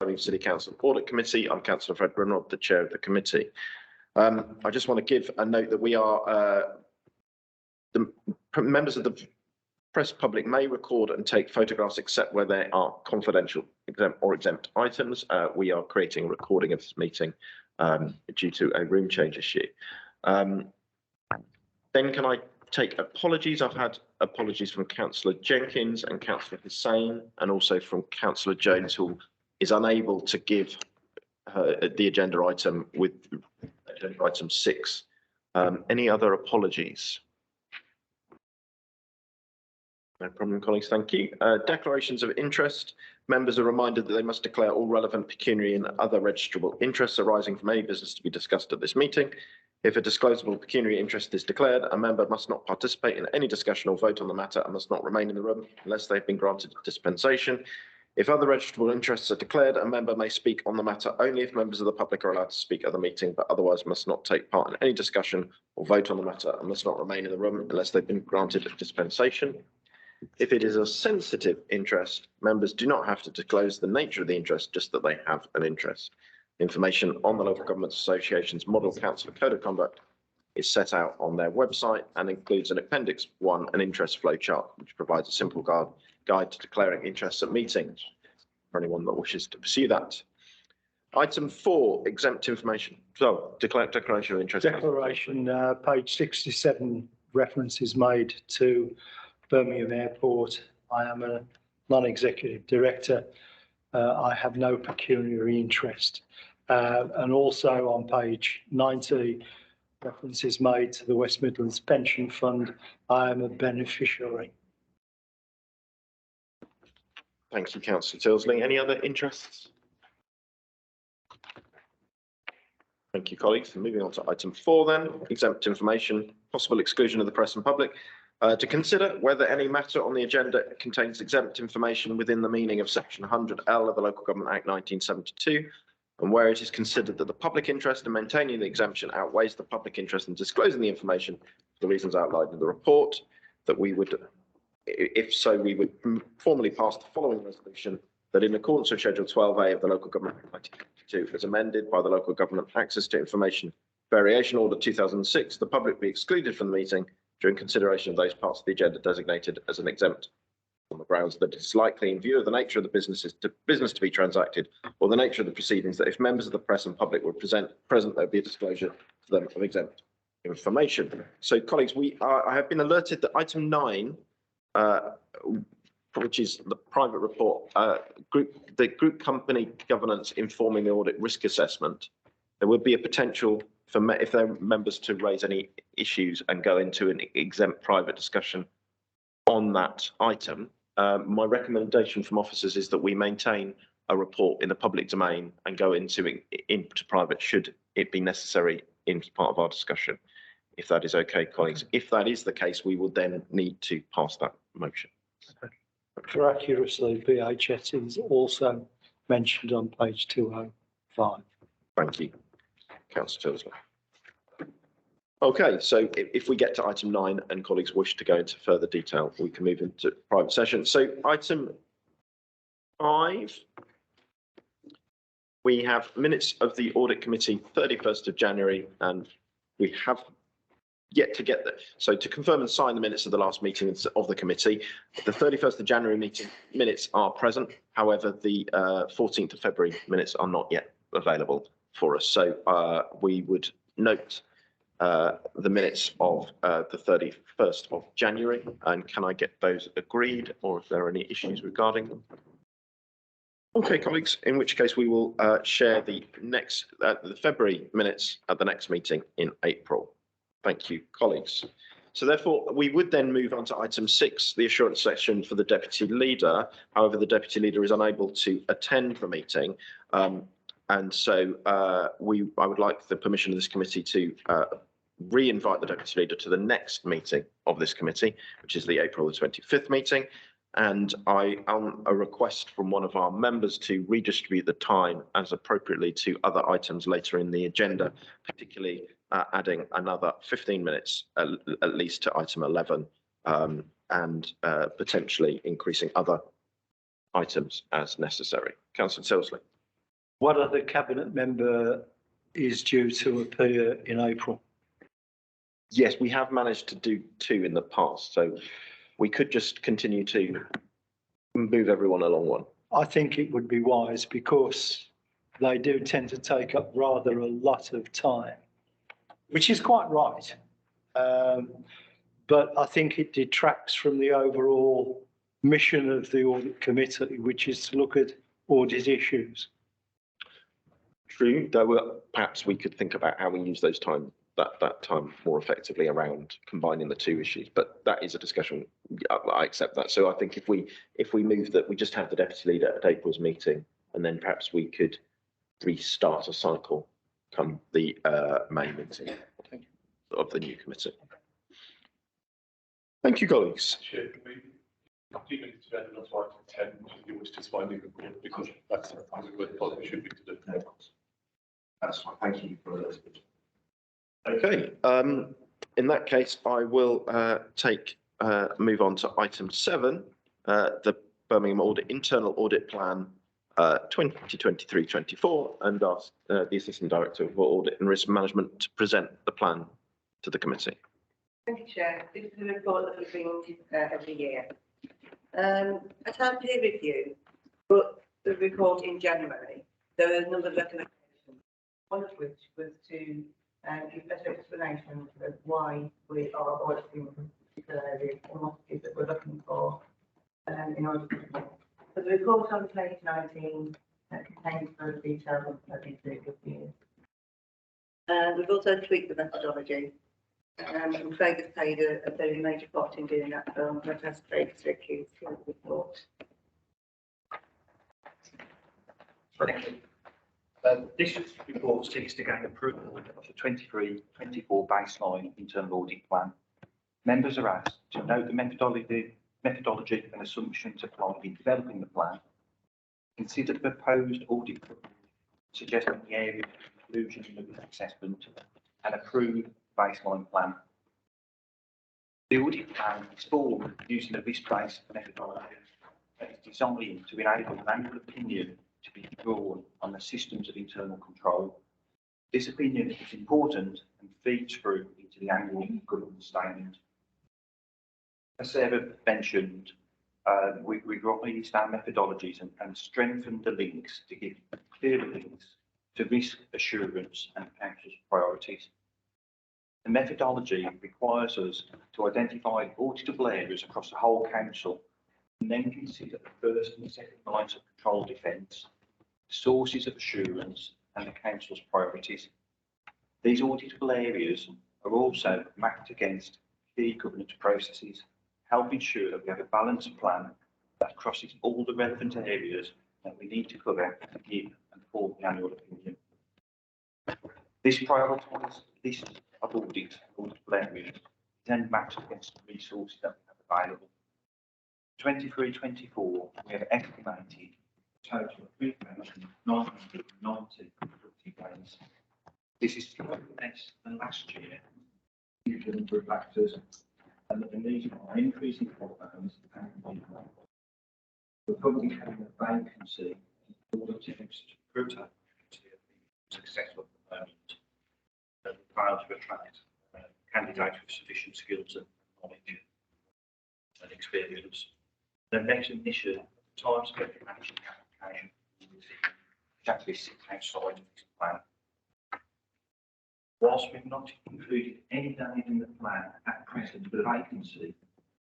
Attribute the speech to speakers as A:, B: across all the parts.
A: City Council Audit Committee. I'm Councillor Fred Brimrod, the chair of the committee. I just want to give a note that we are the members of the press public may record and take photographs except where they are confidential, exempt items. We are creating a recording of this meeting due to a room change issue. Then can I take apologies? I've had apologies from Councillor Jenkins and Councillor Hussain, and also from Councillor Jones, who is unable to give the agenda item with agenda item 6. Any other apologies? No problem, colleagues. Thank you. Declarations of interest. Members are reminded that they must declare all relevant pecuniary and other registrable interests arising from any business to be discussed at this meeting. If a disclosable pecuniary interest is declared, a member must not participate in any discussion or vote on the matter and must not remain in the room unless they have been granted dispensation. If other registrable interests are declared, a member may speak on the matter only if members of the public are allowed to speak at the meeting, but otherwise must not take part in any discussion or vote on the matter and must not remain in the room unless they've been granted dispensation. If it is a sensitive interest, members do not have to disclose the nature of the interest, just that they have an interest. Information on the Local Government Association's Model Council Code of Conduct is set out on their website and includes an Appendix 1, an interest flow chart, which provides a simple guide to declaring interests at meetings for anyone that wishes to pursue that. Item 4, exempt information. So, declaration of interest.
B: Declaration, page 67, reference is made to Birmingham Airport. I am a non-executive director. I have no pecuniary interest. And also on page 90, reference is made to the West Midlands Pension Fund. I am a beneficiary.
A: Thank you, Councillor Tilsley. Any other interests? Thank you, colleagues. Moving on to item 4 then, exempt information, possible exclusion of the press and public. To consider whether any matter on the agenda contains exempt information within the meaning of section 100L of the Local Government Act 1972, and where it is considered that the public interest in maintaining the exemption outweighs the public interest in disclosing the information for the reasons outlined in the report, that we would, if so, we would formally pass the following resolution: that in accordance with Schedule 12A of the Local Government Act 1972, as amended by the Local Government Access to Information Variation Order 2006, the public be excluded from the meeting during consideration of those parts of the agenda designated as an exempt on the grounds that it is likely, in view of the nature of the business to be transacted or the nature of the proceedings, that if members of the press and public were present, there would be a disclosure to them of exempt information. So, colleagues, I have been alerted that item 9, which is the private report, the group company governance informing the audit risk assessment, there would be a potential for if there are members to raise any issues and go into an exempt private discussion on that item. My recommendation from officers is that we maintain a report in the public domain and go into private should it be necessary in part of our discussion, if that is okay, colleagues. If that is the case, we will then need to pass that motion.
B: For accuracy, BHS is also mentioned on page 205.
A: Thank you, Councillor Tilsley. Okay, so if we get to item 9 and colleagues wish to go into further detail, we can move into private session. So item 5, we have minutes of the Audit Committee 31st of January, and we have yet to get there. So to confirm and sign the minutes of the last meeting of the committee, the 31st of January meeting minutes are present. However, the 14th of February minutes are not yet available for us. So we would note the minutes of the 31st of January, and can I get those agreed, or if there are any issues regarding them? Okay, colleagues, in which case we will share the February minutes at the next meeting in April. Thank you, colleagues. So therefore, we would then move on to item 6, the assurance session for the deputy leader. However, the deputy leader is unable to attend the meeting. And so I would like the permission of this committee to re-invite the deputy leader to the next meeting of this committee, which is the April the 25th meeting. And on a request from one of our members to redistribute the time as appropriately to other items later in the agenda, particularly adding another 15 minutes at least to item 11, and potentially increasing other items as necessary. Councillor Tilsley.
B: What other cabinet member is due to appear in April?
A: Yes, we have managed to do 2 in the past, so we could just continue to move everyone along one.
B: I think it would be wise because they do tend to take up rather a lot of time, which is quite right. But I think it detracts from the overall mission of the Audit Committee, which is to look at audit issues.
A: True, though perhaps we could think about how we use that time more effectively around combining the 2 issues, but that is a discussion. I accept that. So I think if we move that, we just have the deputy leader at April's meeting, and then perhaps we could restart a cycle come the May meeting of the new committee. Thank you, colleagues.
C: Chair, can we 15 minutes to end and not write 10 you wish to finding report, because that's what we should be to do.
D: That's fine. Thank you for those.
A: Okay, in that case, I will move on to item 7, the Birmingham Internal Audit Plan 2023-24, and ask the Assistant Director for Audit and Risk Management to present the plan to the committee.
E: Thank you, Chair. This is a report that we bring every year. At our peer review, but the report in January, there were a number of recommendations, one of which was to give better explanation of why we are auditing particular areas and what it is that we're looking for in order to do. So the report on page 19 contains those details of these reviews. We've also tweaked the methodology. And Craig has played a very major part in doing that, so I'm going to ask Craig to recuse the report.
F: Thank you. This report seeks to gain approval of the 23-24 baseline internal audit plan. Members are asked to note the methodology and assumptions applied in developing the plan, consider the proposed audit, suggesting the area of inclusion in the assessment, and approve baseline plan. The audit plan is formed using a risk-based methodology that is designed to enable an annual opinion to be drawn on the systems of internal control. This opinion is important and feeds through into the annual governance statement. As Sarah mentioned, we revised our methodologies and strengthened the links to give clear links to risk assurance and council's priorities. The methodology requires us to identify auditable areas across the whole council and then consider the first and second lines of control defence, sources of assurance and the council's priorities. These auditable areas are also mapped against key governance processes, help ensure that we have a balanced plan that crosses all the relevant areas that we need to cover to give and form the annual opinion. This prioritised list of auditable areas then mapped against the resources that we have available. 23-24, we have estimated a total of 3,990 days. This is slightly less than last year due to a number of factors, and these are increasing programs and we're probably having a vacancy in all attempts to recruit successful at the moment. And failed to attract candidates with sufficient skills and knowledge and experience. The recognition of the timescale for managing the application which actually sits outside of this plan. Whilst we've not included any days in the plan at present for the vacancy,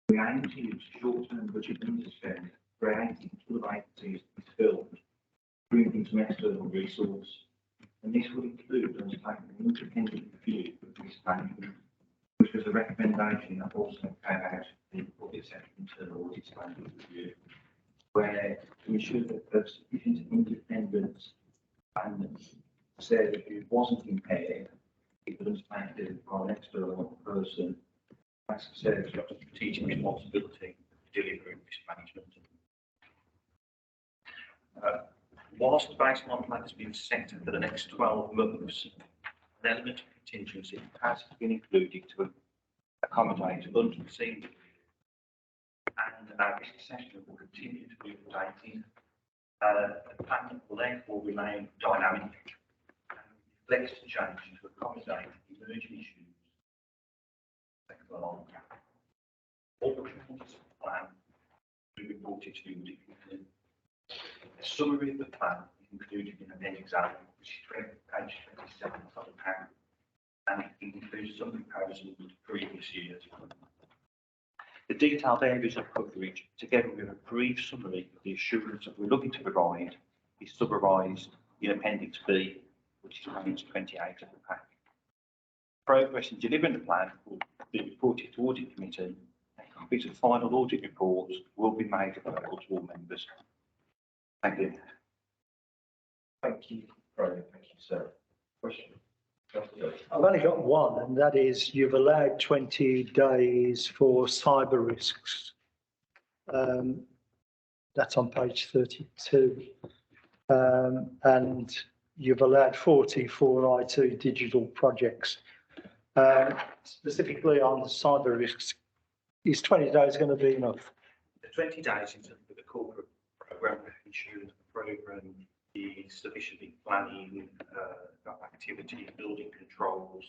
F: we aim to use short-term budget underspend for creating until the vacancy is filled, bringing some external resource. And this will include undertaking an independent review of risk management, which was a recommendation that also came out in the public sector internal audit standards review, where to ensure that there's sufficient independence and said that it wasn't impaired, it was undertaken by an external person. As I said, it's got a strategic responsibility for delivering risk management. Whilst the baseline plan has been set for the next 12 months, an element of contingency has been included to accommodate unforeseen, and our risk assessment will continue to be updated. plan will therefore remain dynamic and reflects the change to accommodate emerging issues that come along. All the components of the plan will be reported to the Audit Committee. A summary of the plan is included in Appendix A, which is page 27 of the pack, and it includes some comparisons with previous years. The detailed areas of coverage, together with a brief summary of the assurance that we're looking to provide, is summarised in Appendix B, which is page 28 of the pack. Progress in delivering the plan will be reported to Audit Committee, and copies of final audit reports will be made available to all members. Thank you.
D: Thank you, Brian. Thank you, sir. Question?
B: I've only got one, and that is you've allowed 20 days for cyber risks. That's on page 32. And you've allowed 40 for IT digital projects. Specifically on the cyber risks, is 20 days going to be enough?
F: The 20 days in terms of the corporate programme ensuring the programme is sufficiently planning activity, building controls.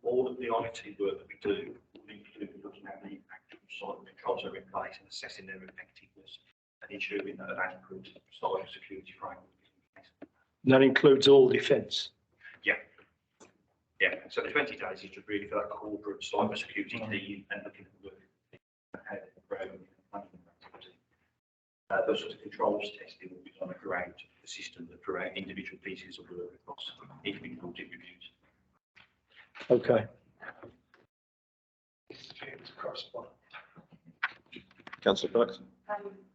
F: All of the IT work that we do will include looking at the actual cyber controls that are in place and assessing their effectiveness and ensuring that an adequate cyber security framework is in place.
B: And that includes all defence.
F: Yeah, so the 20 days is just really for that corporate cyber security team and looking at the work ahead of the programme and planning activity. Those sorts of controls testing will be done throughout the system, throughout individual pieces of work across individual audit reviews.
B: Okay.
A: Councillor Burks.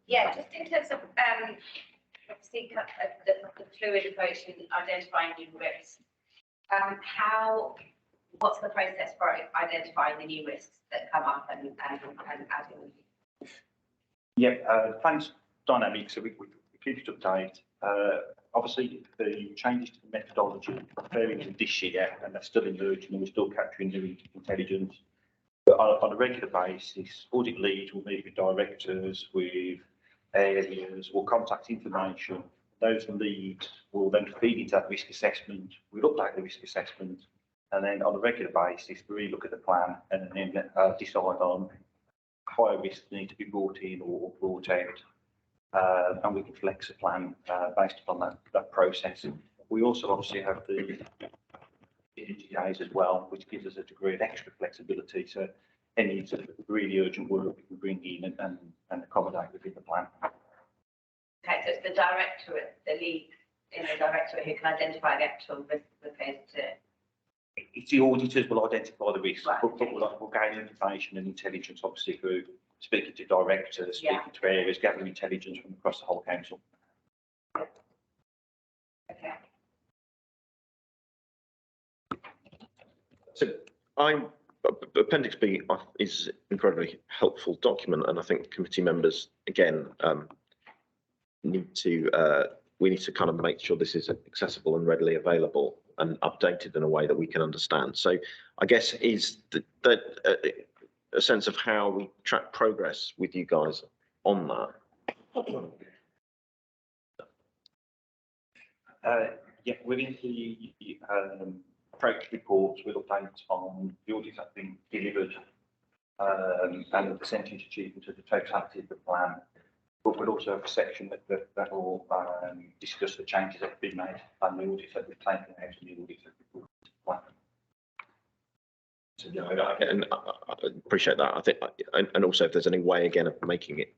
G: Yeah, just in terms of obviously the fluid approach in identifying new risks. What's the process for identifying the new risks that come up and adding?
F: Yeah, thanks, dynamic. So we keep it updated. Obviously, the changes to the methodology are varying in this year, and they're still emerging, and we're still capturing new intelligence. But on a regular basis, audit leads will meet with directors, with areas, will contact information. Those leads will then feed into that risk assessment. We'll update the risk assessment, and then on a regular basis, we look at the plan and then decide on higher risks need to be brought in or brought out, and we can flex a plan based upon that process. We also obviously have the days as well, which gives us a degree of extra flexibility. So any sort of really urgent work we can bring in and accommodate within the plan.
G: Okay, so it's the directorate, the lead in the directorate who can identify the actual risk repairs to.
F: It's the auditors will identify the risks,
G: Right.
F: but we'll gain information and intelligence, obviously, through speaking to directors, speaking to areas, gathering intelligence from across the whole council.
G: Okay.
A: So Appendix B is an incredibly helpful document, and I think committee members, again, we need to kind of make sure this is accessible and readily available and updated in a way that we can understand. So I guess is that a sense of how we track progress with you guys on that.
F: Yeah, within the approach reports, we'll update on the audits that have been delivered and the percentage achievement of the totality of the plan. But we'll also have a section that will discuss the changes that have been made and the audits that we've taken out and the audits that we've brought to the plan.
A: So, yeah, I appreciate that. I think, and also if there's any way again of making it,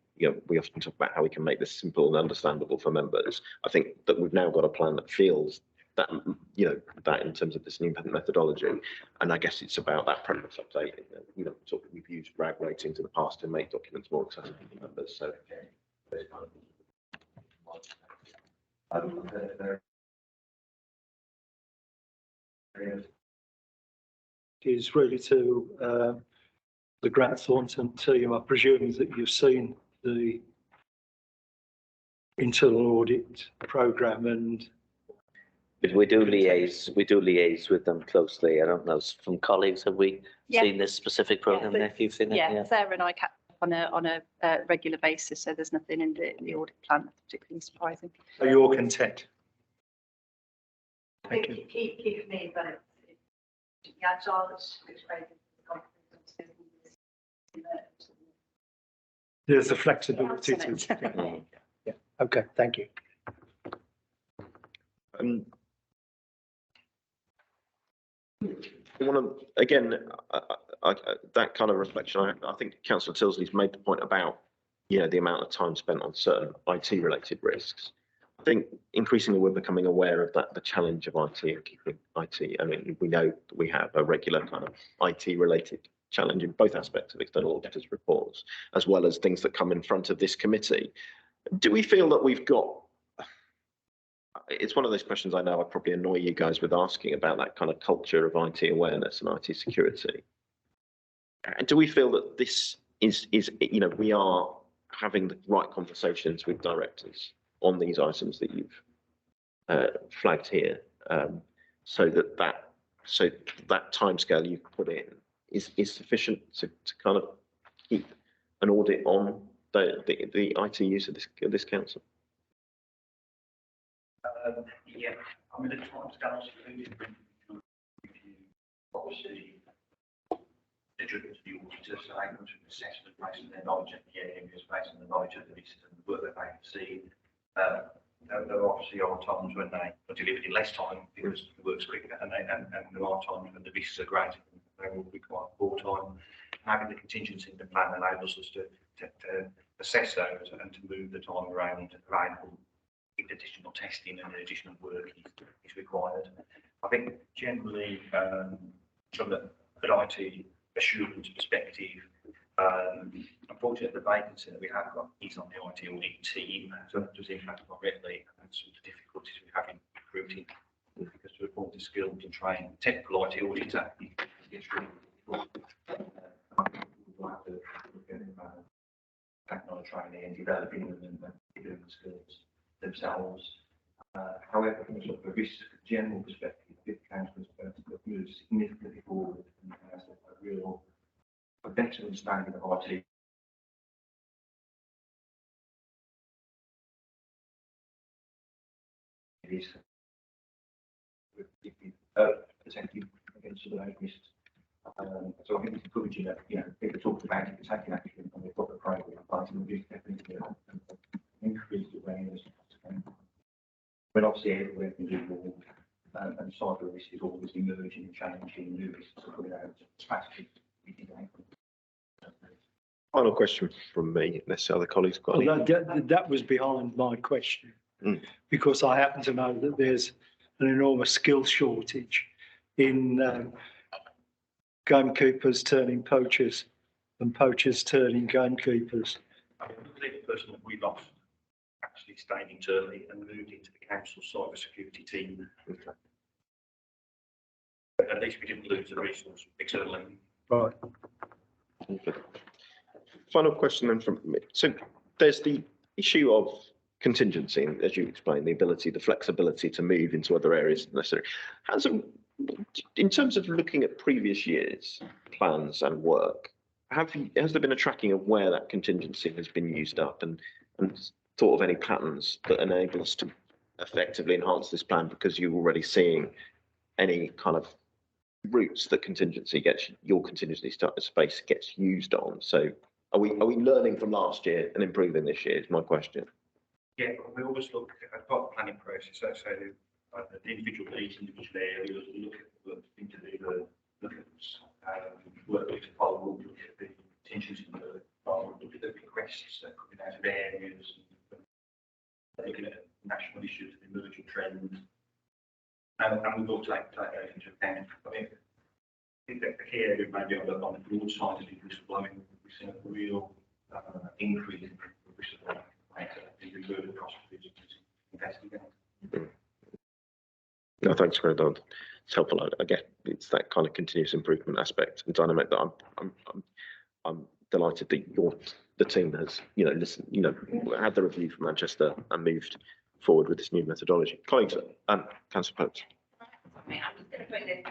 A: we often talk about how we can make this simple and understandable for members. I think that we've now got a plan that feels that, that in terms of this new methodology, and I guess it's about that preference update. We've used RAG ratings in the past to make documents more accessible to members. So.
B: Is really to the Grant Thornton team. I presume that you've seen the internal audit programme, and
H: we do liaise with them closely. I don't know, from colleagues, have we seen this specific programme? If you've seen it,
I: Sarah and I on a regular basis. So there's nothing in the audit plan that's particularly surprising.
B: So you're content?
J: I
B: Thank
J: think
B: you.
J: keep me, but it's agile, it's creating confidence.
B: There's the flexibility to.
I: Excellent.
B: Yeah. Okay. Thank you.
A: I want to, again, that kind of reflection, I think Councillor Tilsley's made the point about, the amount of time spent on certain IT-related risks. I think increasingly we're becoming aware of that, the challenge of IT and keeping IT. I mean, we know that we have a regular kind of IT-related challenge in both aspects of external auditors' reports, as well as things that come in front of this committee. Do we feel that we've got, it's one of those questions I know I probably annoy you guys with asking about that kind of culture of IT awareness and IT security. And do we feel that this is we are having the right conversations with directors on these items that you've flagged here, so that timescale you've put in is sufficient to kind of keep an audit on the IT use of this council?
F: Yeah, I mean, the timescales included review, obviously, the driven to the auditors, so able to assess the based on their knowledge of the areas, based on the knowledge of the business and the work that they have seen. There obviously are times when they are delivered in less time because the work's quicker, and there are times when the risks are greater and they will require more time. Having the contingency in the plan enables us to assess those and to move the time around available if additional testing and additional work is required. I think generally from an IT assurance perspective, unfortunately the vacancy that we have got is on the IT audit team, so that does impact directly, and some of the difficulties we have in recruiting, because to report the skilled and trained technical IT auditor, it's really difficult. We'll have to look at technology training and developing them and giving them the skills themselves. However, from a sort of a risk general perspective, the council has moved significantly forward and has a better understanding of IT. It is protecting against some of those risks. So I think it's encouraging that people talk about it, taking action, and they've got the program in place, and we'll definitely increase awareness. But obviously everywhere can do more, and cyber risk is always emerging and changing, new risks are coming out, strategy.
A: Final question from me, unless other colleagues have got any.
B: Well, that was behind my question, because I happen to know that there's an enormous skill shortage in gamekeepers turning poachers and poachers turning gamekeepers.
F: I believe the person that we lost actually stayed internally and moved into the council cyber security team. At least we didn't lose the resource externally.
B: Right.
A: Okay. Final question then from me. So there's the issue of contingency, and as you explained, the ability, the flexibility to move into other areas if necessary. In terms of looking at previous years' plans and work, has there been a tracking of where that contingency has been used up, and thought of any patterns that enable us to effectively enhance this plan, because you're already seeing any kind of routes that your contingency space gets used on? So are we learning from last year and improving this year is my question.
F: Yeah, we always look at part of the planning process, so the individual needs, individual areas, look at the thing to do, look at work with follow, look at the contingency, look at the requests that coming out of areas, looking at national issues and emerging trends, and we will take those into account. I think that the key area maybe on the broad side is whistleblowing. We've seen a real increase in whistleblowing across the business investigation.
A: No, thanks, Greg. It's helpful. I guess it's that kind of continuous improvement aspect and dynamic that I'm delighted that the team has listened, had the review from Manchester and moved forward with this new methodology. Colleagues, Councillor Pope.
G: I'm just going to put this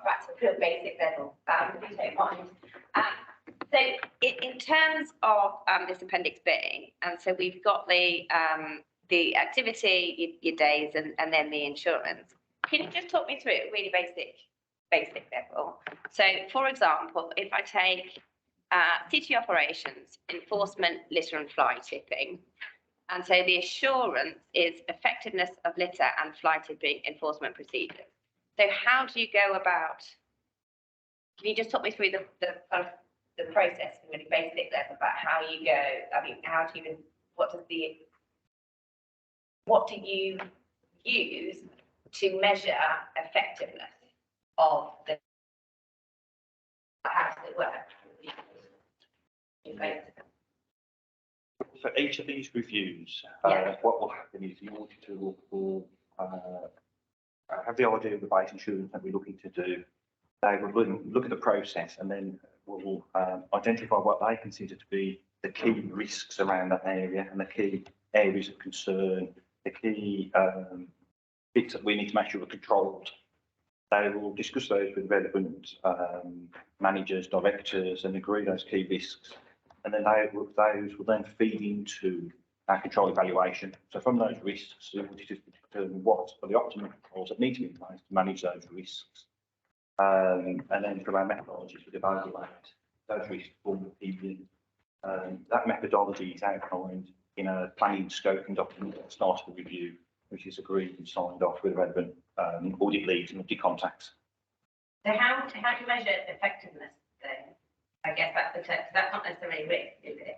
G: back to a real basic level, if you don't mind. So in terms of this appendix B, and so we've got the activity, your days, and then the insurance. Can you just talk me through it, really basic level? So, for example, if I take city operations, enforcement, litter and fly tipping, and so the assurance is effectiveness of litter and fly tipping enforcement procedures. So how do you go about? Can you just talk me through the process, really basic level, about how you go? I mean, how do you? What do you use to measure effectiveness of the? How does it work?
F: For each of these reviews,
G: Yeah.
F: what will happen is the auditor will have the idea of the base insurance that we're looking to do. They will look at the process and then will identify what they consider to be the key risks around that area and the key areas of concern, the key bits that we need to make sure are controlled. They will discuss those with relevant managers, directors, and agree those key risks. And then those will then feed into our control evaluation. So from those risks, the auditors will determine what are the optimal controls that need to be in place to manage those risks. And then from our methodologies, we evaluate those risks for the opinion. That methodology is outlined in a planning scoping document at the start of the review, which is agreed and signed off with relevant audit leads and audit contacts.
G: So how do you measure effectiveness then? I guess that's the text. That's not necessarily risk, is it?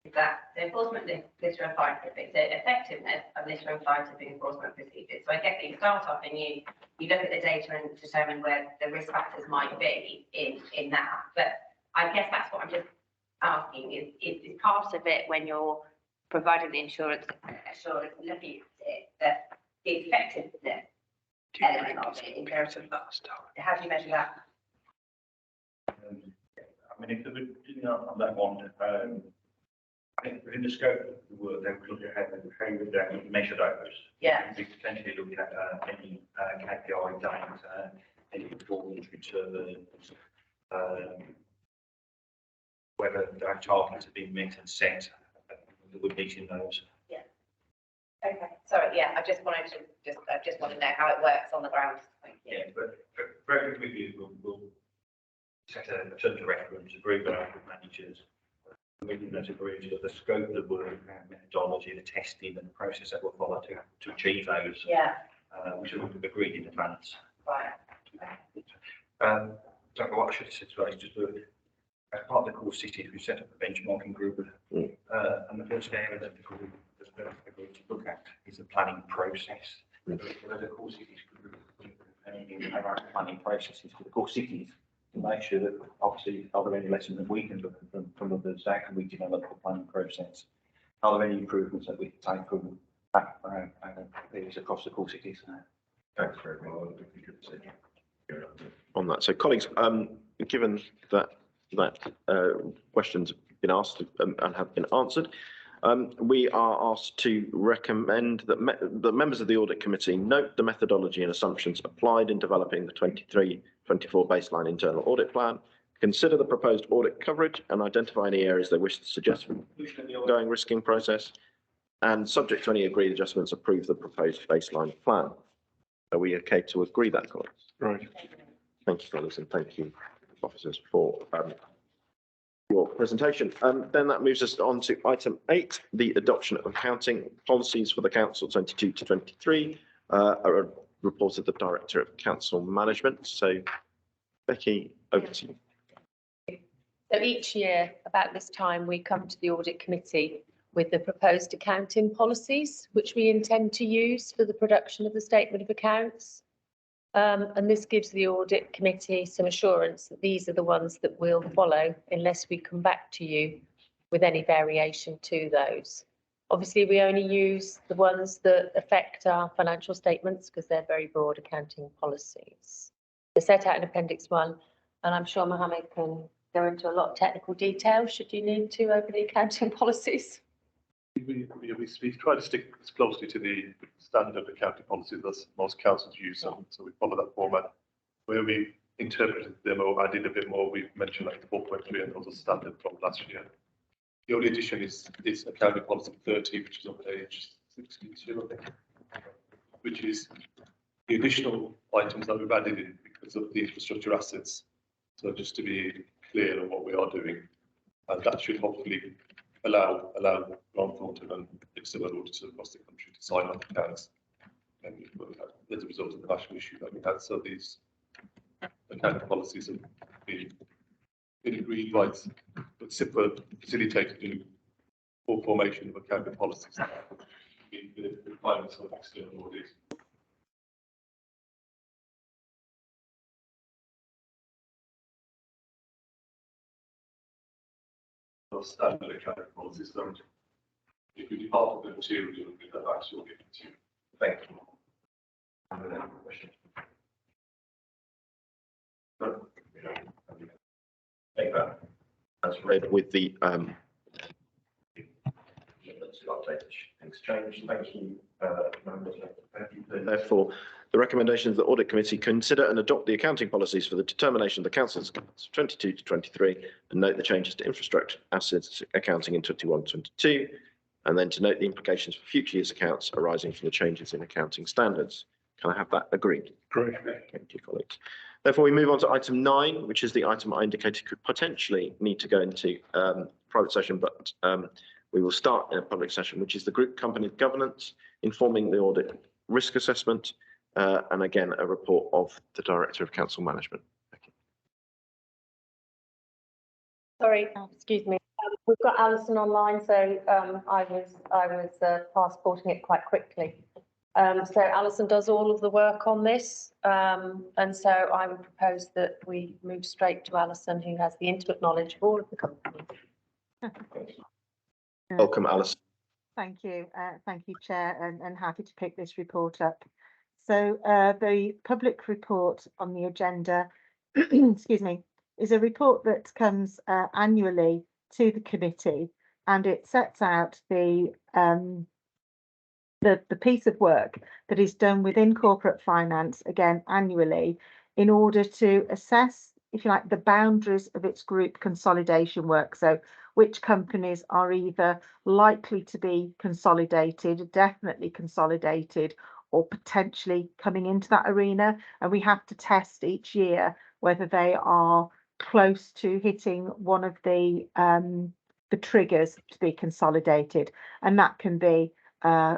G: Is that the enforcement litter and fly tipping? So effectiveness of litter and fly tipping enforcement procedures. So I guess that you start off and you look at the data and determine where the risk factors might be in that. But I guess that's what I'm just asking is part of it when you're providing the insurance assurance, looking at it, that the effectiveness element of it in terms of how do you measure that?
F: I mean, if they were on that one, I think within the scope of the work, they would look at how would they measure those.
G: Yeah.
F: We potentially look at any KPI data, any performance returns, whether our targets have been met and set, that we're meeting those.
G: Yeah. Okay. Sorry. Yeah. I just want to know how it works on the ground. Thank you.
F: Yeah, but for every review, we'll set a terms of reference, agree with our managers. We can agree to the scope of the work, methodology, the testing, and the process that we'll follow to achieve those.
G: Yeah.
F: Which we've agreed in advance.
G: Right.
F: So what I should have said today is just as part of the core cities, we set up a benchmarking group, and the first area that the group has agreed to look at is the planning process. The core cities group our planning processes for the core cities to make sure that obviously are there any lessons that we can learn from others? How can we develop the planning process? Are there any improvements that we can take from areas across the core cities?
D: Thanks very much.
A: On that. So colleagues, given that questions have been asked and have been answered, we are asked to recommend that the members of the Audit Committee note the methodology and assumptions applied in developing the 23-24 baseline internal audit plan, consider the proposed audit coverage and identify any areas they wish to suggest for inclusion in the ongoing risking process, and subject to any agreed adjustments, approve the proposed baseline plan. Are we okay to agree that, colleagues?
C: Right.
A: Thank you, fellows, and thank you, officers, for your presentation. Then that moves us on to item 8, the adoption of accounting policies for the council 22 to 23, a report of the Director of Council Management. So, Becky, over to you.
K: So each year, about this time, we come to the Audit Committee with the proposed accounting policies, which we intend to use for the production of the Statement of Accounts. And this gives the Audit Committee some assurance that these are the ones that we'll follow unless we come back to you with any variation to those. Obviously, we only use the ones that affect our financial statements because they're very broad accounting policies. They're set out in Appendix 1, and I'm sure Mohammed can go into a lot of technical detail should you need to over the accounting policies.
C: We try to stick as closely to the standard accounting policy that most councils use, so we follow that format. Where we interpreted them or added a bit more. We've mentioned like 4.3 and also standard from last year. The only addition is accounting policy 30, which is on page 62, I think, which is the additional items that we've added in because of the infrastructure assets. So just to be clear on what we are doing, and that should hopefully allow Grant Thornton and external auditors across the country to sign off accounts. And as a result of the national issue that we had, so these accounting policies have been agreed rights, but simply facilitated the full formation of accounting policies in the requirements of external audit. Standard accounting policies don't. If you depart from the material, you'll get that back to your given to you.
D: Thank you. Any other questions? No? Take that.
A: As read with the
D: Let's update things change. Thank you, members. Thank you.
A: Therefore, the recommendation of the Audit Committee consider and adopt the accounting policies for the determination of the Council's accounts 22 to 23 and note the changes to infrastructure assets accounting in 21-22 and then to note the implications for future years' accounts arising from the changes in accounting standards. Can I have that agreed?
B: Great.
A: Thank you, colleagues. Therefore, we move on to item 9, which is the item I indicated could potentially need to go into private session, but we will start in a public session, which is the group company governance, informing the audit risk assessment, and again, a report of the Director of Council Management.
K: Sorry, excuse me. We've got Alison online, so I was passporting it quite quickly. So Alison does all of the work on this, and so I would propose that we move straight to Alison, who has the intimate knowledge of all of the companies.
A: Welcome, Alison.
L: Thank you, Chair, and happy to pick this report up. So the public report on the agenda, excuse me, is a report that comes annually to the committee, and it sets out the piece of work that is done within corporate finance, again annually, in order to assess, if you like, the boundaries of its group consolidation work. So which companies are either likely to be consolidated, definitely consolidated, or potentially coming into that arena. And we have to test each year whether they are close to hitting one of the triggers to be consolidated. And that can be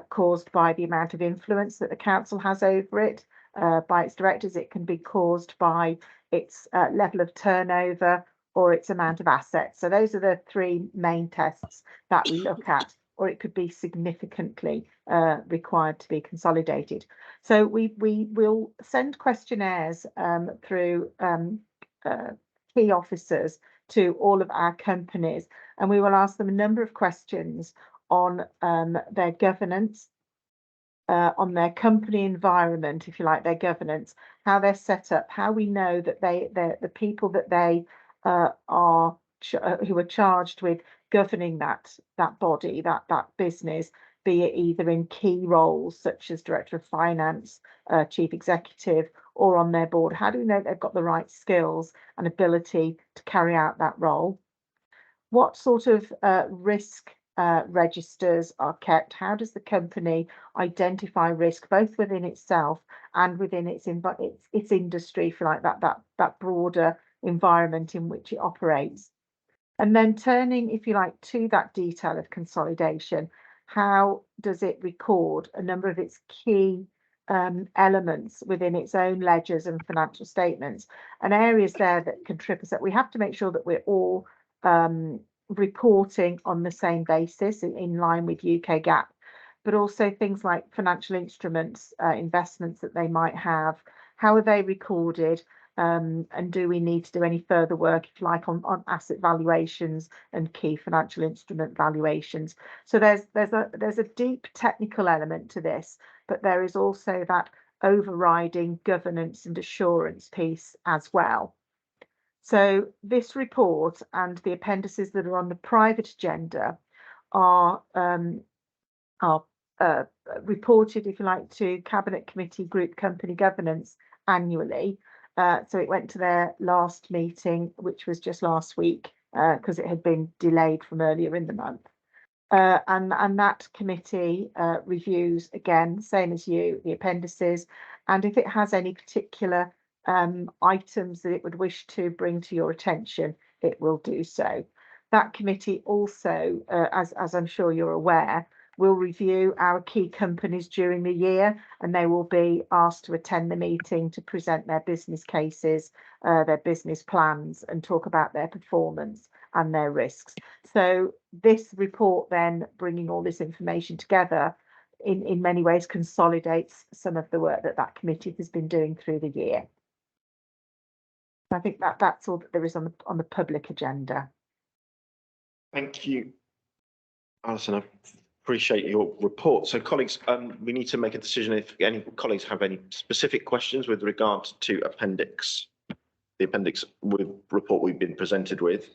L: caused by the amount of influence that the council has over it, by its directors. It can be caused by its level of turnover or its amount of assets. So those are the three main tests that we look at, or it could be significantly required to be consolidated. So we will send questionnaires through key officers to all of our companies, and we will ask them a number of questions on their governance, on their company environment, if you like, their governance, how they're set up, how we know that the people that they who are charged with governing that body, that business, be it either in key roles such as Director of Finance, Chief Executive, or on their board. How do we know they've got the right skills and ability to carry out that role? What sort of risk registers are kept? How does the company identify risk both within itself and within its industry, if you like, that broader environment in which it operates? And then turning, if you like, to that detail of consolidation, how does it record a number of its key elements within its own ledgers and financial statements, and areas there that can trip us up? We have to make sure that we're all reporting on the same basis in line with UK GAAP, but also things like financial instruments, investments that they might have. How are they recorded? And do we need to do any further work, if you like, on asset valuations and key financial instrument valuations? So there's a deep technical element to this, but there is also that overriding governance and assurance piece as well. So this report and the appendices that are on the private agenda are reported, if you like, to Cabinet Committee Group Company Governance annually. So it went to their last meeting, which was just last week, because it had been delayed from earlier in the month. And that committee reviews, again, same as you, the appendices, and if it has any particular items that it would wish to bring to your attention, it will do so. That committee also, as I'm sure you're aware, will review our key companies during the year, and they will be asked to attend the meeting to present their business cases, their business plans, and talk about their performance and their risks. So this report then, bringing all this information together, in many ways consolidates some of the work that that committee has been doing through the year. I think that that's all that there is on the public agenda.
A: Thank you, Alison. I appreciate your report. So colleagues, we need to make a decision if any colleagues have any specific questions with regard to the appendix with report we've been presented with.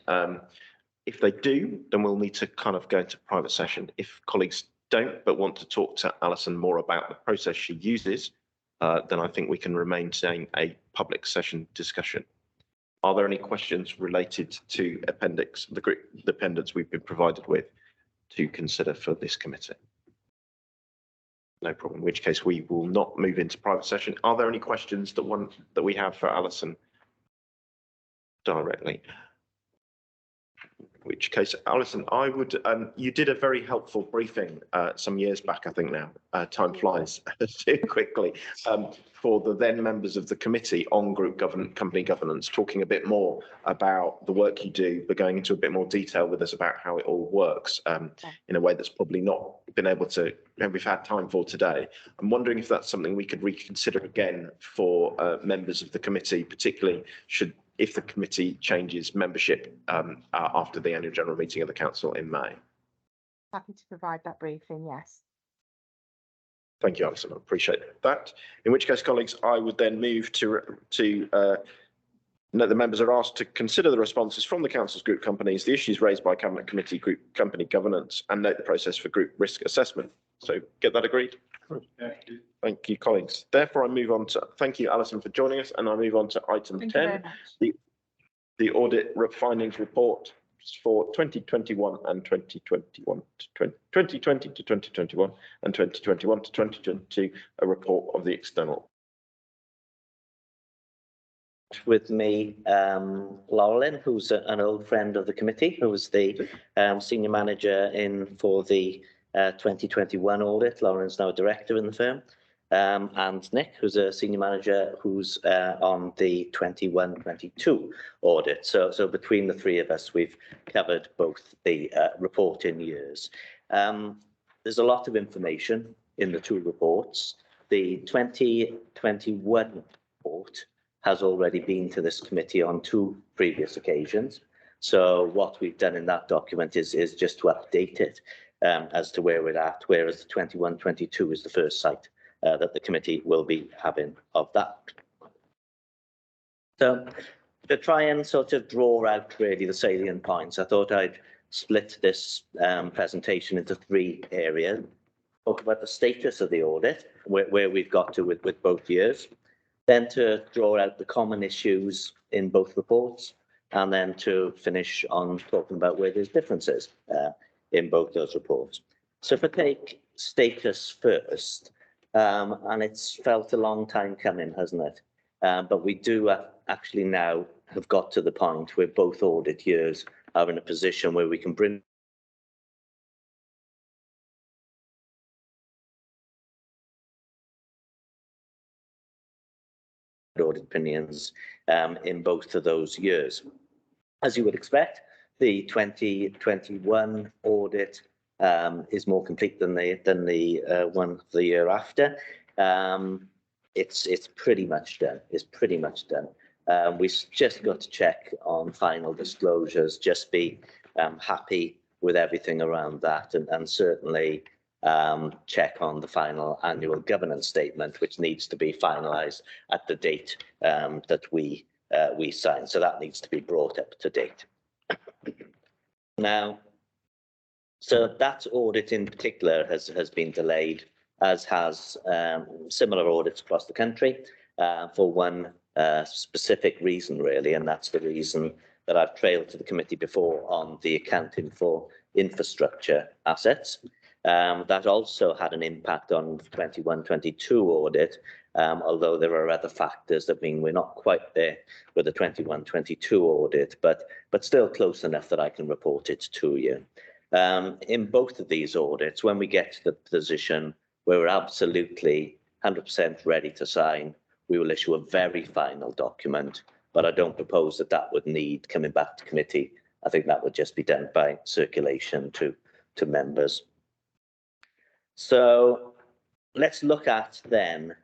A: If they do, then we'll need to kind of go into private session. If colleagues don't, but want to talk to Alison more about the process she uses, then I think we can remain saying a public session discussion. Are there any questions related to appendix, the appendix we've been provided with to consider for this committee? No problem, in which case we will not move into private session. Are there any questions that we have for Alison directly? In which case, Alison, I would, you did a very helpful briefing some years back, I think now, time flies too quickly, for the then members of the committee on group company governance, talking a bit more about the work you do, but going into a bit more detail with us about how it all works in a way that's probably not been able to, we've had time for today. I'm wondering if that's something we could reconsider again for members of the committee, particularly if the committee changes membership after the annual general meeting of the council in May.
L: Happy to provide that briefing, yes.
A: Thank you, Alison. I appreciate that. In which case, colleagues, I would then move to note the members are asked to consider the responses from the council's group companies, the issues raised by Cabinet Committee group company governance, and note the process for group risk assessment. So get that agreed?
C: Yeah.
A: Thank you, colleagues. Therefore, I move on to, thank you, Alison, for joining us, and I move on to item 10, the audit findings report for 2021 and 2021 to 2020 to 2021 and 2021 to 2022, a report of the external.
H: With me, Lauren, who's an old friend of the committee, who was the senior manager for the 2021 audit. Lauren's now a director in the firm. And Nick, who's a senior manager who's on the 21-22 audit. So between the three of us, we've covered both the reporting years. There's a lot of information in the two reports. The 2021 report has already been to this committee on 2 previous occasions. So what we've done in that document is just to update it as to where we're at, whereas the 21-22 is the first sight that the committee will be having of that. So to try and sort of draw out really the salient points, I thought I'd split this presentation into 3 areas. Talk about the status of the audit, where we've got to with both years, then to draw out the common issues in both reports, and then to finish on talking about where there's differences in both those reports. So if I take status first, and it's felt a long time coming, hasn't it? But we do actually now have got to the point where both audit years are in a position where we can bring audit opinions in both of those years. As you would expect, the 2021 audit is more complete than the one the year after. It's pretty much done. It's pretty much done. We've just got to check on final disclosures, just be happy with everything around that, and certainly check on the final annual governance statement, which needs to be finalised at the date that we sign. So that needs to be brought up to date. Now, so that audit in particular has been delayed, as has similar audits across the country. For one specific reason really, and that's the reason that I've trailed to the committee before on the accounting for infrastructure assets. That also had an impact on the 21-22 audit, although there are other factors that mean we're not quite there with the 21-22 audit, but still close enough that I can report it to you. In both of these audits, when we get to the position where we're absolutely 100% ready to sign, we will issue a very final document, but I don't propose that that would need coming back to committee. I think that would just be done by circulation to members. So let's look at then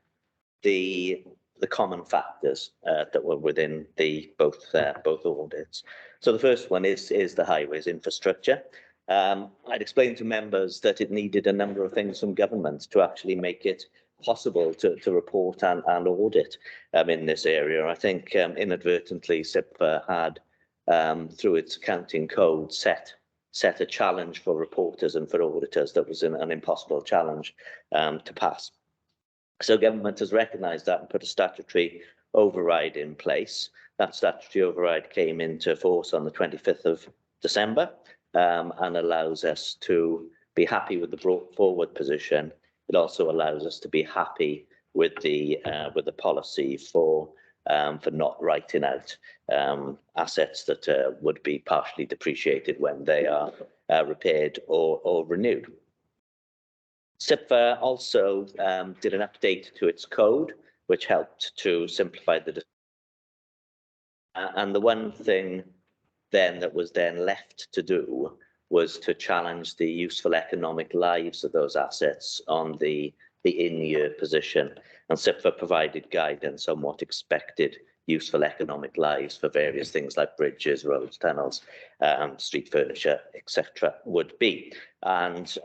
H: the common factors that were within the both audits. So the first one is the highways infrastructure. I'd explained to members that it needed a number of things from government to actually make it possible to report and audit in this area. I think inadvertently SIPFA had, through its accounting code, set a challenge for reporters and for auditors that was an impossible challenge to pass. So government has recognised that and put a statutory override in place. That statutory override came into force on the 25th of December and allows us to be happy with the brought forward position. It also allows us to be happy with the policy for not writing out assets that would be partially depreciated when they are repaired or renewed. SIPFA also did an update to its code, which helped to simplify the and the one thing then that was then left to do was to challenge the useful economic lives of those assets on the in-year position. And SIPFA provided guidance on what expected useful economic lives for various things like bridges, roads, tunnels, street furniture, etc. would be. And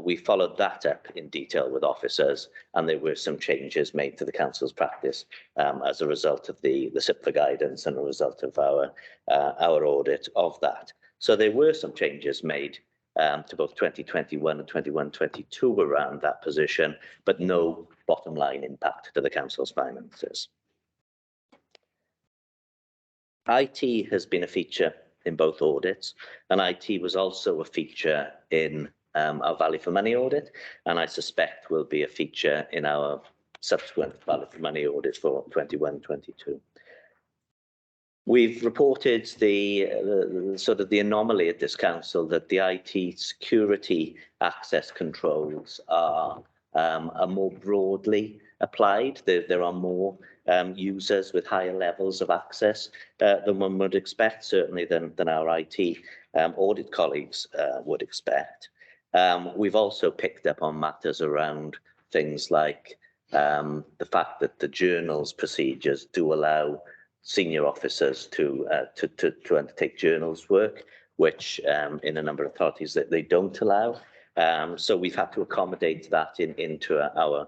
H: we followed that up in detail with officers, and there were some changes made to the council's practice as a result of the SIPFA guidance and a result of our audit of that. So there were some changes made to both 2021 and 21-22 around that position, but no bottom line impact to the council's finances. IT has been a feature in both audits, and IT was also a feature in our value for money audit, and I suspect will be a feature in our subsequent value for money audit for 21-22. We've reported the sort of the anomaly at this council that the IT security access controls are more broadly applied. There are more users with higher levels of access than one would expect, certainly than our IT audit colleagues would expect. We've also picked up on matters around things like the fact that the journals procedures do allow senior officers to undertake journals work, which in a number of authorities that they don't allow. So we've had to accommodate that into our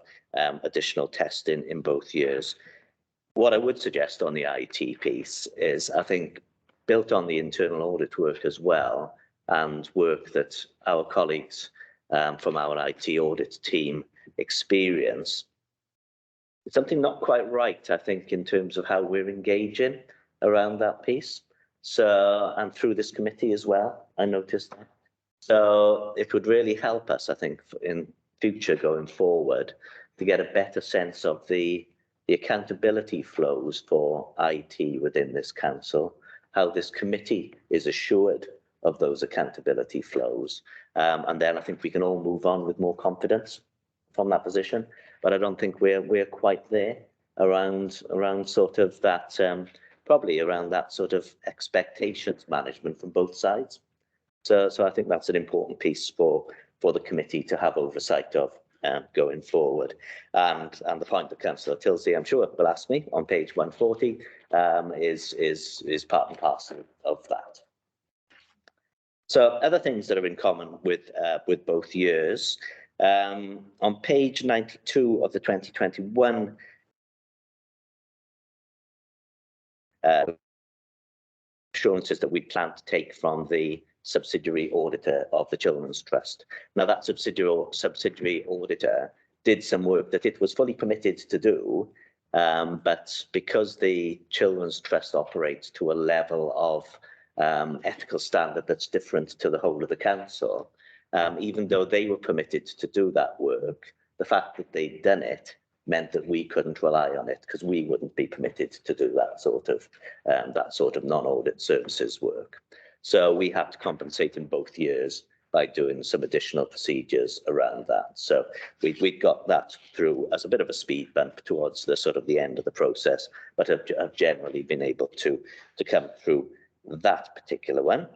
H: additional testing in both years. What I would suggest on the IT piece is, I think, built on the internal audit work as well, and work that our colleagues from our IT audit team experience, it's something not quite right, I think, in terms of how we're engaging around that piece. So, and through this committee as well, I noticed that. So it would really help us, I think, in future going forward, to get a better sense of the accountability flows for IT within this council, how this committee is assured of those accountability flows. And then I think we can all move on with more confidence from that position. But I don't think we're quite there around sort of that, probably around that sort of expectations management from both sides. So I think that's an important piece for the committee to have oversight of going forward. And the point that Councillor Tilsley, I'm sure, will ask me on page 140 is part and parcel of that. So other things that are in common with both years. On page 92 of the 2021 assurances that we plan to take from the subsidiary auditor of the Children's Trust. Now that subsidiary auditor did some work that it was fully permitted to do, But because the Children's Trust operates to a level of ethical standard that's different to the whole of the council, even though they were permitted to do that work, the fact that they'd done it meant that we couldn't rely on it because we wouldn't be permitted to do that sort of non-audit services work. So we had to compensate in both years by doing some additional procedures around that. So we got that through as a bit of a speed bump towards the sort of the end of the process, but have generally been able to come through that particular one.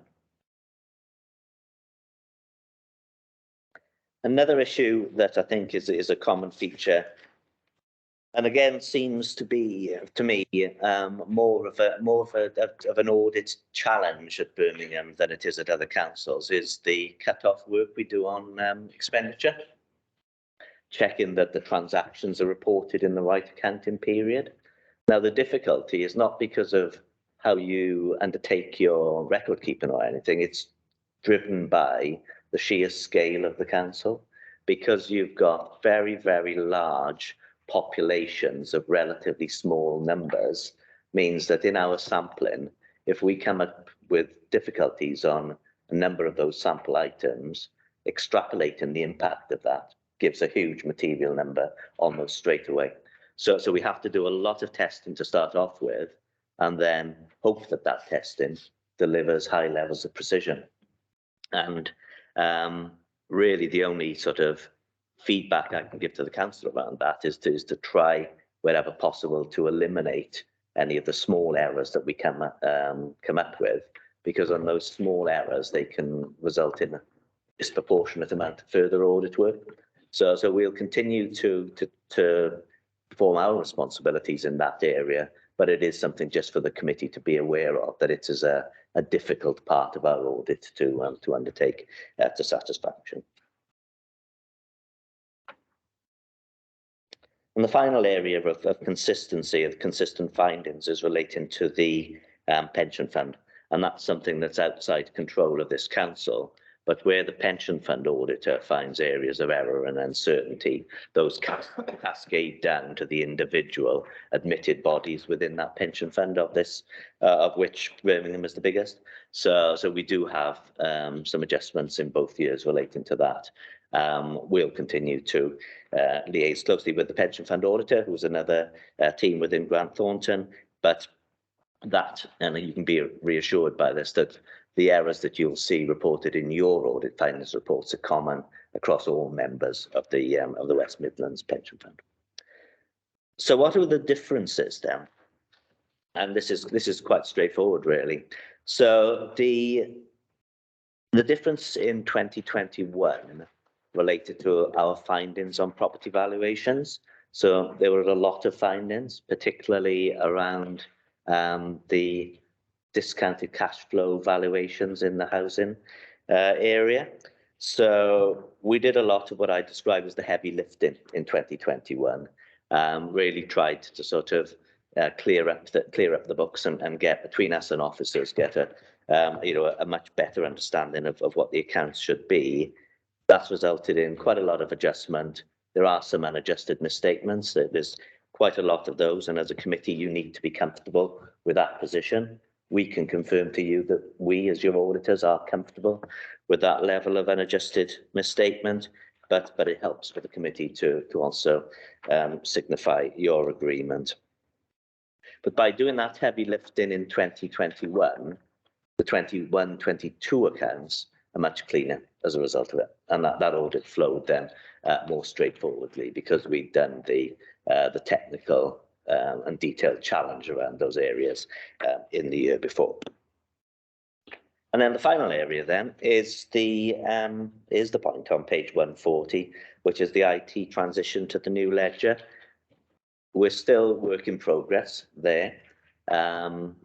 H: Another issue that I think is a common feature, and again seems to be, to me, more of an audit challenge at Birmingham than it is at other councils, is the cut-off work we do on expenditure, checking that the transactions are reported in the right accounting period. Now, the difficulty is not because of how you undertake your record keeping or anything. It's driven by the sheer scale of the council, because you've got very, very large populations of relatively small numbers, means that in our sampling, if we come up with difficulties on a number of those sample items, extrapolating the impact of that gives a huge material number almost straight away. So we have to do a lot of testing to start off with, and then hope that that testing delivers high levels of precision. And really the only sort of feedback I can give to the council around that is to try wherever possible to eliminate any of the small errors that we come up with, because on those small errors they can result in a disproportionate amount of further audit work. So we'll continue to perform our responsibilities in that area, but it is something just for the committee to be aware of, that it is a difficult part of our audit to undertake to satisfaction. And the final area of consistency, of consistent findings, is relating to the pension fund. And that's something that's outside control of this council. But where the pension fund auditor finds areas of error and uncertainty, those cascade down to the individual admitted bodies within that pension fund of which Birmingham is the biggest. So we do have some adjustments in both years relating to that. We'll continue to liaise closely with the pension fund auditor, who's another team within Grant Thornton, but that, and you can be reassured by this, that the errors that you'll see reported in your audit findings reports are common across all members of the West Midlands Pension Fund. So what are the differences then? And this is quite straightforward, really. So the difference in 2021 related to our findings on property valuations. So there were a lot of findings, particularly around the discounted cash flow valuations in the housing area. So we did a lot of what I describe as the heavy lifting in 2021. Really tried to sort of clear up the books and get, between us and officers, get a much better understanding of what the accounts should be. That's resulted in quite a lot of adjustment. There are some unadjusted misstatements. There's quite a lot of those, and as a committee you need to be comfortable with that position. We can confirm to you that we, as your auditors, are comfortable with that level of unadjusted misstatement, but it helps for the committee to also signify your agreement. But by doing that heavy lifting in 2021, the 21-22 accounts are much cleaner as a result of it, and that audit flowed then more straightforwardly, because we'd done the technical and detailed challenge around those areas in the year before. And then the final area then is the point on page 140, which is the IT transition to the new ledger. We're still work in progress there, and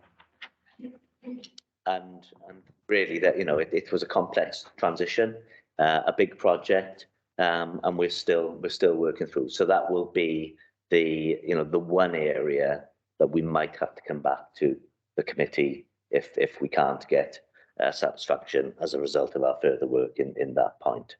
H: really that it was a complex transition, a big project, and we're still working through. So that will be the one area that we might have to come back to the committee if we can't get satisfaction as a result of our further work in that point.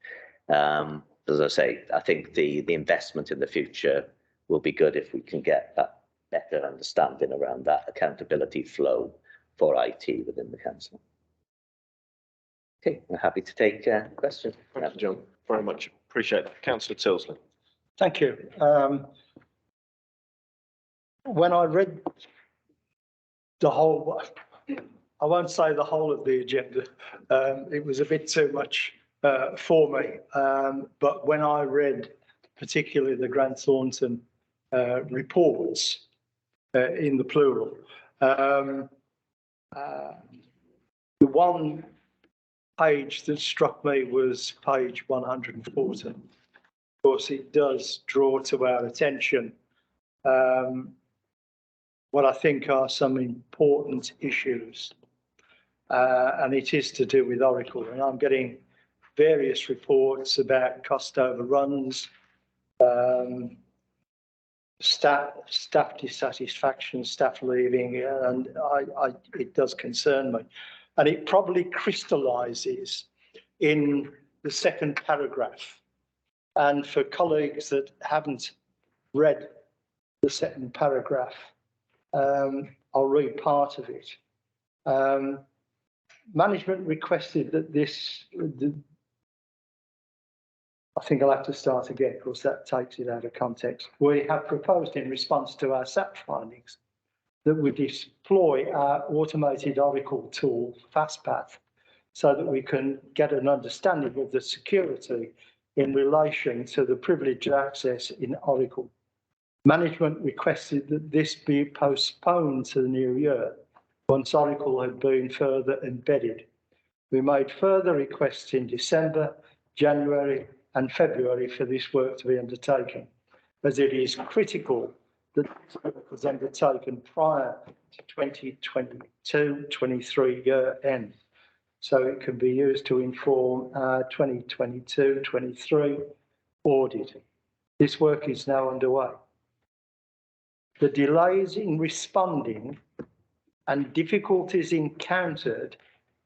H: As I say, I think the investment in the future will be good if we can get that better understanding around that accountability flow for IT within the council. Okay, I'm happy to take questions.
A: Thank you, John. Very much appreciate that. Councillor Tilsley.
B: Thank you. When I read the whole, I won't say the whole of the agenda, it was a bit too much for me. But when I read particularly the Grant Thornton reports in the plural, the one page that struck me was page 140. Of course, it does draw to our attention what I think are some important issues, and it is to do with Oracle. And I'm getting various reports about cost overruns, staff dissatisfaction, staff leaving, and it does concern me. And it probably crystallises in the second paragraph. And for colleagues that haven't read the second paragraph, I'll read part of it. Management requested that I think I'll have to start again because that takes it out of context. We have proposed in response to our SAP findings that we deploy our automated Oracle tool, FastPath, so that we can get an understanding of the security in relation to the privileged access in Oracle. Management requested that this be postponed to the new year once Oracle had been further embedded. We made further requests in December, January and February for this work to be undertaken, as it is critical that this work was undertaken prior to 2022-23 year end, so it can be used to inform our 2022-23 audit. This work is now underway. The delays in responding and difficulties encountered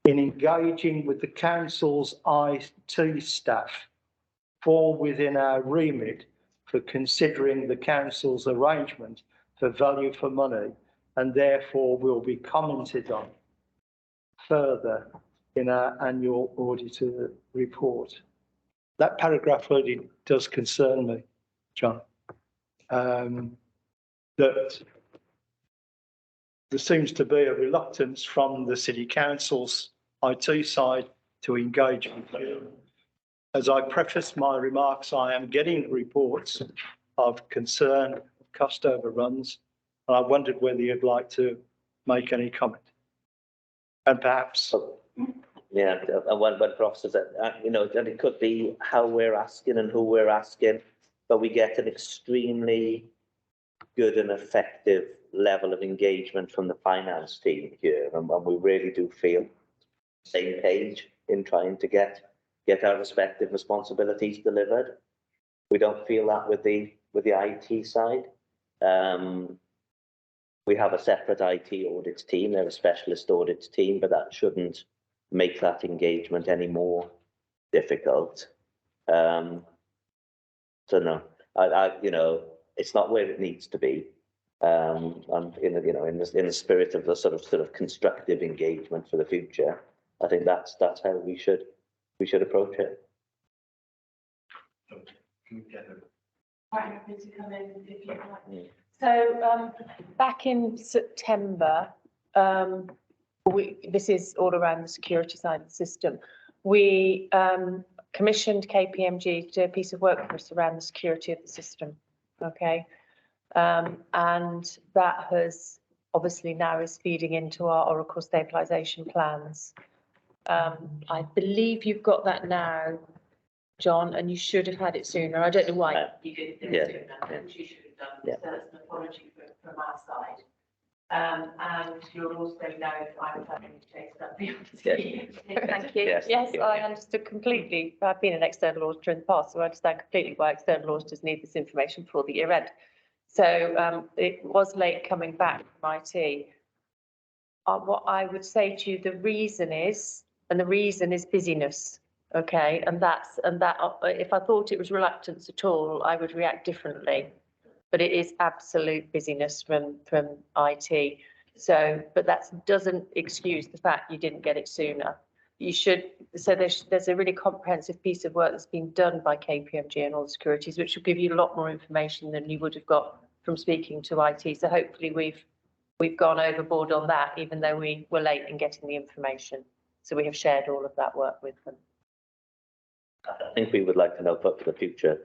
B: in engaging with the council's IT staff fall within our remit for considering the council's arrangement for value for money, and therefore will be commented on further in our annual auditor report. That paragraph really does concern me, John. That there seems to be a reluctance from the City Council's IT side to engage with you. As I preface my remarks, I am getting reports of concern of cost overruns, and I wondered whether you'd like to make any comment. And perhaps...
H: Yeah, and one process that, and it could be how we're asking and who we're asking, but we get an extremely good and effective level of engagement from the finance team here, and we really do feel the same page in trying to get our respective responsibilities delivered. We don't feel that with the IT side. We have a separate IT audits team, they're a specialist audits team, but that shouldn't make that engagement any more difficult. So no, it's not where it needs to be. And in the spirit of the sort of constructive engagement for the future, I think that's how we should approach it.
K: Quite happy to come in if you like. So back in September, this is all around the security side of the system. We commissioned KPMG to do a piece of work for us around the security of the system. Okay. And that has obviously now is feeding into our Oracle stabilization plans. I believe you've got that now, John, and you should have had it sooner. I don't know why you didn't do it sooner. You should have done.
H: Yeah.
K: So that's an apology from our side. And you'll also know if I'm planning to take it up the Thank you. Yes, I understood completely. I've been an external auditor in the past, so I understand completely why external auditors need this information before the year end. So it was late coming back from IT. What I would say to you, the reason is busyness. Okay, and that if I thought it was reluctance at all, I would react differently. but it is absolute busyness from IT. So, but that doesn't excuse the fact you didn't get it sooner. You should, so there's a really comprehensive piece of work that's been done by KPMG and Audit Securities, which will give you a lot more information than you would have got from speaking to IT. So hopefully we've gone overboard on that, even though we were late in getting the information. So we have shared all of that work with them.
H: I think we would like to know for the future,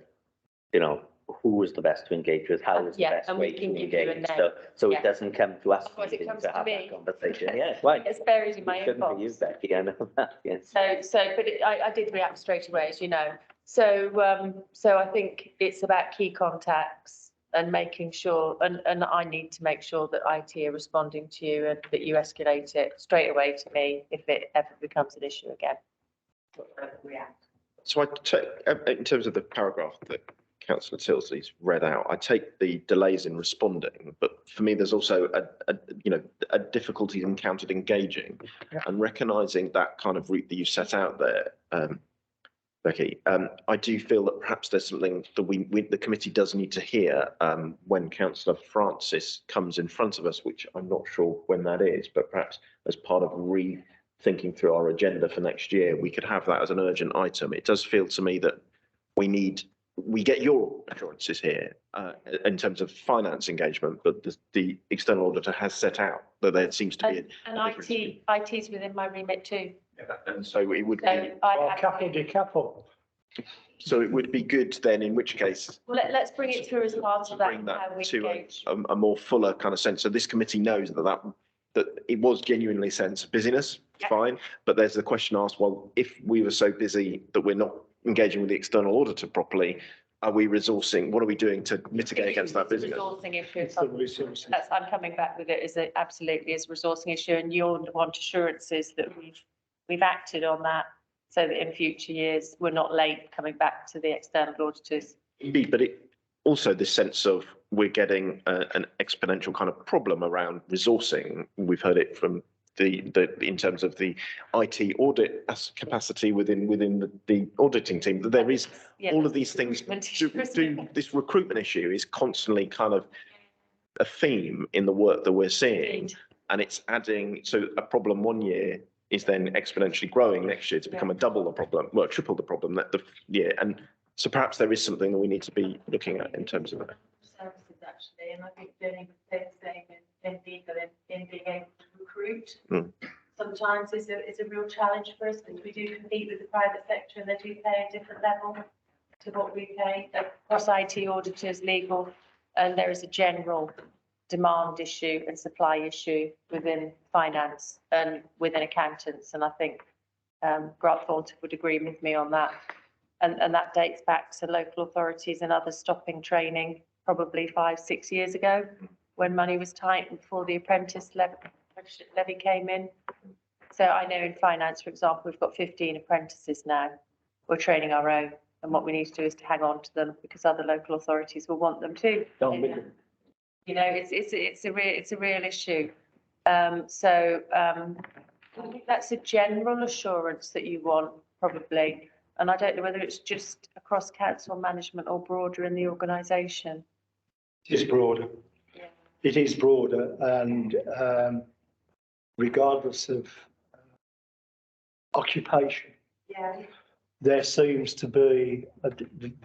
H: you know, who is the best to engage with, how is the
K: Yeah,
H: best
K: and we
H: way to
K: can give you a
H: engage,
K: name.
H: so
K: Yeah.
H: it doesn't come to us
K: Otherwise it
H: to
K: comes
H: have
K: to
H: that
K: me.
H: conversation. Yeah, right.
K: It's buried in my
H: It shouldn't be you,
K: inbox.
H: Becky, I know that, yes.
K: But I did react straight away, as you know. So I think it's about key contacts and making sure, and I need to make sure that IT are responding to you and that you escalate it straight away to me if it ever becomes an issue again. React.
A: So I take, in terms of the paragraph that Councillor Tilsley's read out, I take the delays in responding, but for me, there's also a difficulty encountered engaging and recognising that kind of route that you set out there, Becky. I do feel that perhaps there's something that the committee does need to hear when Councillor Francis comes in front of us, which I'm not sure when that is, but perhaps as part of rethinking through our agenda for next year, we could have that as an urgent item. It does feel to me that we get your assurances here in terms of finance engagement, but the external auditor has set out that there seems to be
K: and IT's within my remit too.
A: Yeah, and so it would
K: So
A: be.
B: Capital decouple.
A: So it would be good then, in which case.
K: Well, let's bring it through as part of that.
A: Bring
K: How
A: that
K: we
A: to
K: engage.
A: a more fuller kind of sense. So this committee knows that it was genuinely a sense of busyness,
K: Yeah.
A: fine. But there's the question asked, well, if we were so busy that we're not engaging with the external auditor properly, are we resourcing? What are we doing to mitigate against that
K: It's a
A: busyness?
K: resourcing issue.
B: It's the resources.
K: I'm coming back with it as absolutely as a resourcing issue, and you'll want assurances that we've acted on that so that in future years we're not late coming back to the external auditors.
A: Indeed, but it also this sense of we're getting an exponential kind of problem around resourcing. We've heard it from in terms of the IT audit capacity within the auditing team, that there is all of these things. This recruitment issue is constantly kind of a theme in the work that we're seeing, and it's adding. So a problem one year is then exponentially growing next year to become a double the problem, well, triple the problem that the year. And so perhaps there is something that we need to be looking at in terms of that.
J: Services actually, and I think doing the same in being able to recruit. Sometimes is a real challenge for us because we do compete with the private sector and they do pay a different level to what we pay.
K: Across IT auditors, legal, and there is a general demand issue and supply issue within finance and within accountants. And I think Grant Thornton would agree with me on that. And that dates back to local authorities and others stopping training probably 5-6 years ago when money was tight and before the apprentice levy came in. So I know in finance, for example, we've got 15 apprentices now. We're training our own, and what we need to do is to hang on to them because other local authorities will want them too. You know, it's a real issue. I think that's a general assurance that you want probably, and I don't know whether it's just across council management or broader in the organisation.
B: It is broader.
K: Yeah.
B: It is broader, and regardless of occupation, there seems to be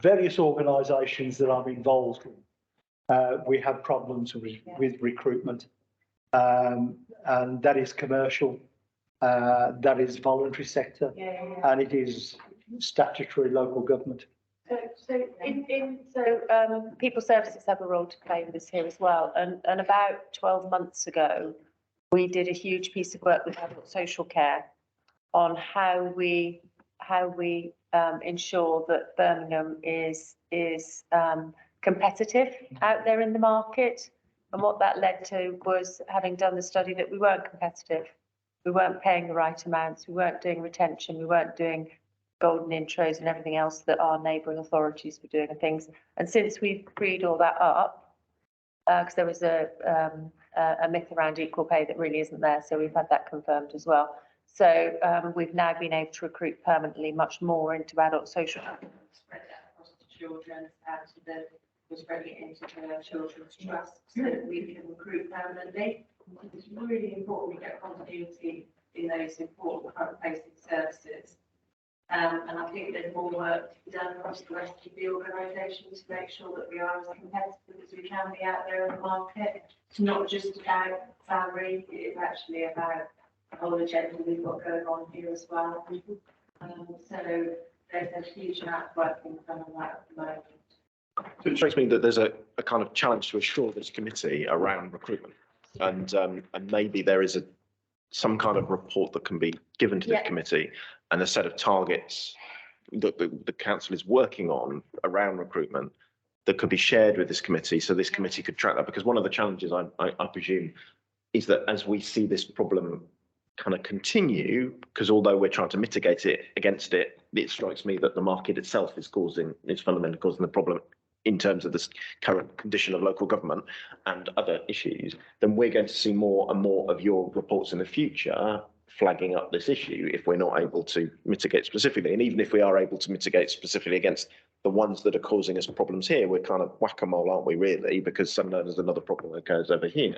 B: various organisations that I'm involved in. We have problems with recruitment, and that is commercial, that is voluntary sector, and it is statutory local government.
K: So people services have a role to play in this here as well. And about 12 months ago, we did a huge piece of work with adult social care on how we ensure that Birmingham is competitive out there in the market. And what that led to was having done the study that we weren't competitive. We weren't paying the right amounts. We weren't doing retention. We weren't doing golden intros and everything else that our neighbouring authorities were doing and things. And since we've freed all that up, because there was a myth around equal pay that really isn't there, so we've had that confirmed as well. So we've now been able to recruit permanently much more into adult social care.
J: Spread that across the children, out to the was bring it into the children's trust so that we can recruit permanently. It's really important we get continuity in those important front-facing services. And I think there's more work to be done across the rest of the organisation to make sure that we are as competitive as we can be out there in the market. It's not just about salary, it is actually about the whole agenda we've got going on here as well. So there's a huge amount of work being done on that at the moment.
A: So it strikes me that there's a kind of challenge to assure this committee around recruitment, and maybe there is some kind of report that can be given to this committee and a set of targets that the council is working on around recruitment that could be shared with this committee, so this committee could track that. Because one of the challenges, I presume, is that as we see this problem kind of continue, because although we're trying to mitigate it against it, it strikes me that the market itself is fundamentally causing the problem in terms of this current condition of local government and other issues, then we're going to see more and more of your reports in the future flagging up this issue if we're not able to mitigate specifically. And even if we are able to mitigate specifically against the ones that are causing us problems here, we're kind of whack-a-mole, aren't we, really? Because suddenly there's another problem that goes over here.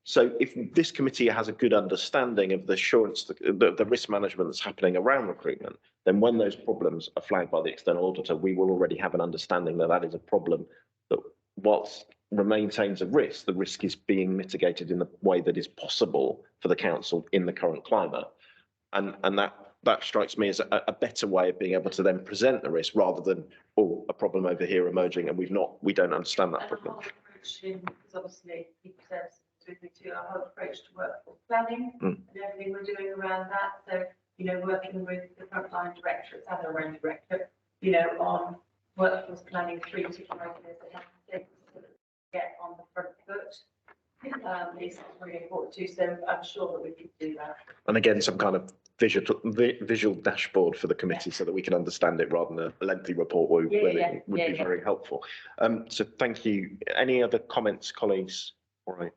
A: So if this committee has a good understanding of the assurance, the risk management that's happening around recruitment, then when those problems are flagged by the external auditor, we will already have an understanding that that is a problem that, whilst maintains a risk, the risk is being mitigated in the way that is possible for the council in the current climate. And that strikes me as a better way of being able to then present the risk rather than, oh, a problem over here emerging and we don't understand that problem.
J: Because obviously people services with me too, our whole approach to workforce planning and everything we're doing around that. So, you know, working with the frontline directorates and our own directorate, you know, on workforce planning 3 to 5 years ahead, so that we get on the front foot. Is really important too. So I'm sure that we can do that. And
A: again, some kind of visual dashboard for the committee so that we can understand it rather than a lengthy report would be very helpful. So thank you. Any other comments, colleagues? All right.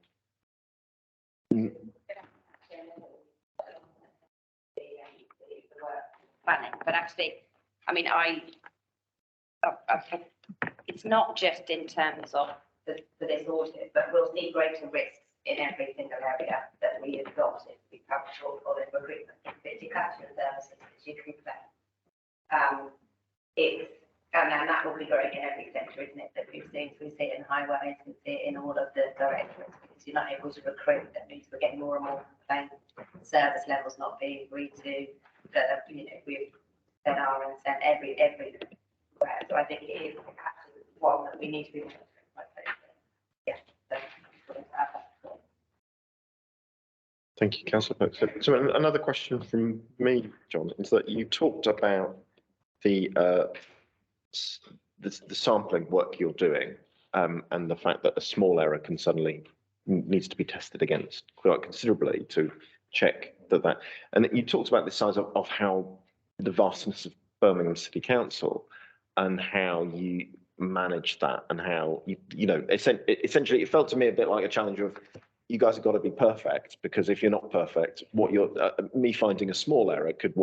G: Planning, but actually, I mean, it's not just in terms of for this audit, but we'll see greater risks in every single area that we adopt if we have a shortfall in recruitment. If it's customer services, as you can say. And that will be growing in every sector, isn't it? That we've seen, so we see it in highways, we see it in all of the directorates. Because you're not able to recruit, that means we're getting more and more complaints. Service levels not being agreed to. You know, we've said R and sent everywhere. So I think it is actually one that we need to be. Yeah.
A: Thank you, Councillor Pope. So another question from me, John, is that you talked about the sampling work you're doing and the fact that a small error can suddenly needs to be tested against quite considerably to check that. And you talked about the size of how the vastness of Birmingham City Council and how you manage that and how you know essentially it felt to me a bit like a challenge of you guys have got to be perfect, because if you're not perfect, what you're me finding a small error could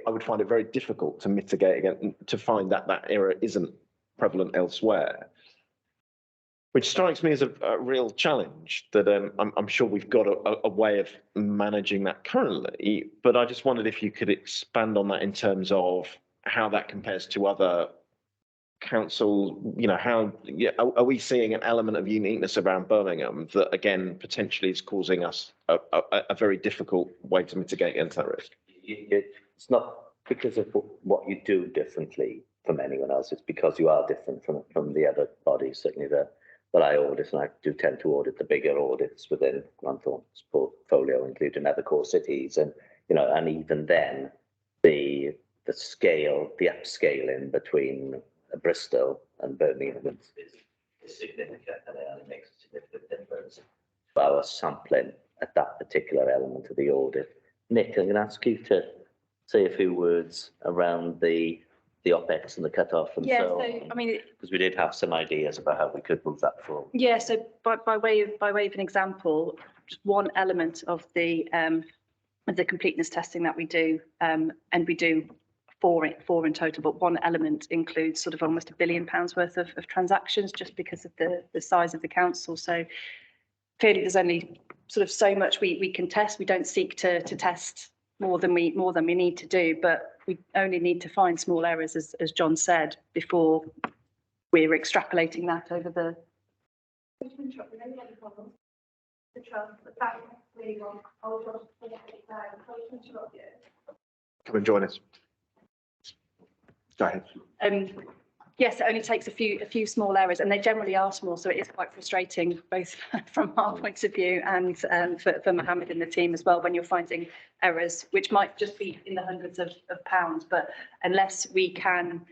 A: I would find it very difficult to mitigate again, to find that error isn't prevalent elsewhere, which strikes me as a real challenge that I'm sure we've got a way of managing that currently, but I just wondered if you could expand on that in terms of how that compares to other council, you know, are we seeing an element of uniqueness around Birmingham that again potentially is causing us a very difficult way to mitigate against that risk?
H: It's not because of what you do differently from anyone else, it's because you are different from the other bodies, certainly that I audit, and I do tend to audit the bigger audits within Granthorne's portfolio, including other core cities, and you know, and even then the scale, the upscaling between Bristol and Birmingham is significant, and it makes a significant difference to our sampling at that particular element of the audit. Nick, I'm going to ask you to say a few words around the OPEX and the cut-off and so on.
I: I mean,
H: because we did have some ideas about how we could move that forward.
I: Yeah, so by way of an example, just one element of the completeness testing that we do, and we do four in total, but one element includes sort of almost £1 billion worth of transactions just because of the size of the council. So clearly there's only sort of so much we can test. We don't seek to test more than we need to do, but we only need to find small errors, as John said, before we're extrapolating that over the.
A: Come and join us. Go ahead.
I: Yes, it only takes a few small errors, and they generally are small, so it is quite frustrating, both from our point of view and for Mohammed and the team as well, when you're finding errors which might just be in the hundreds of pounds, but unless we can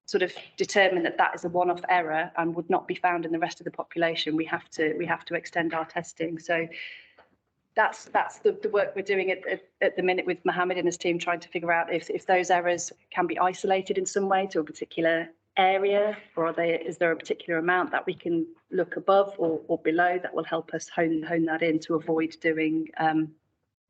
I: sort of determine that that is a one-off error and would not be found in the rest of the population, we have to extend our testing. So that's the work we're doing at the minute with Mohammed and his team, trying to figure out if those errors can be isolated in some way to a particular area, or is there a particular amount that we can look above or below that will help us hone that in to avoid doing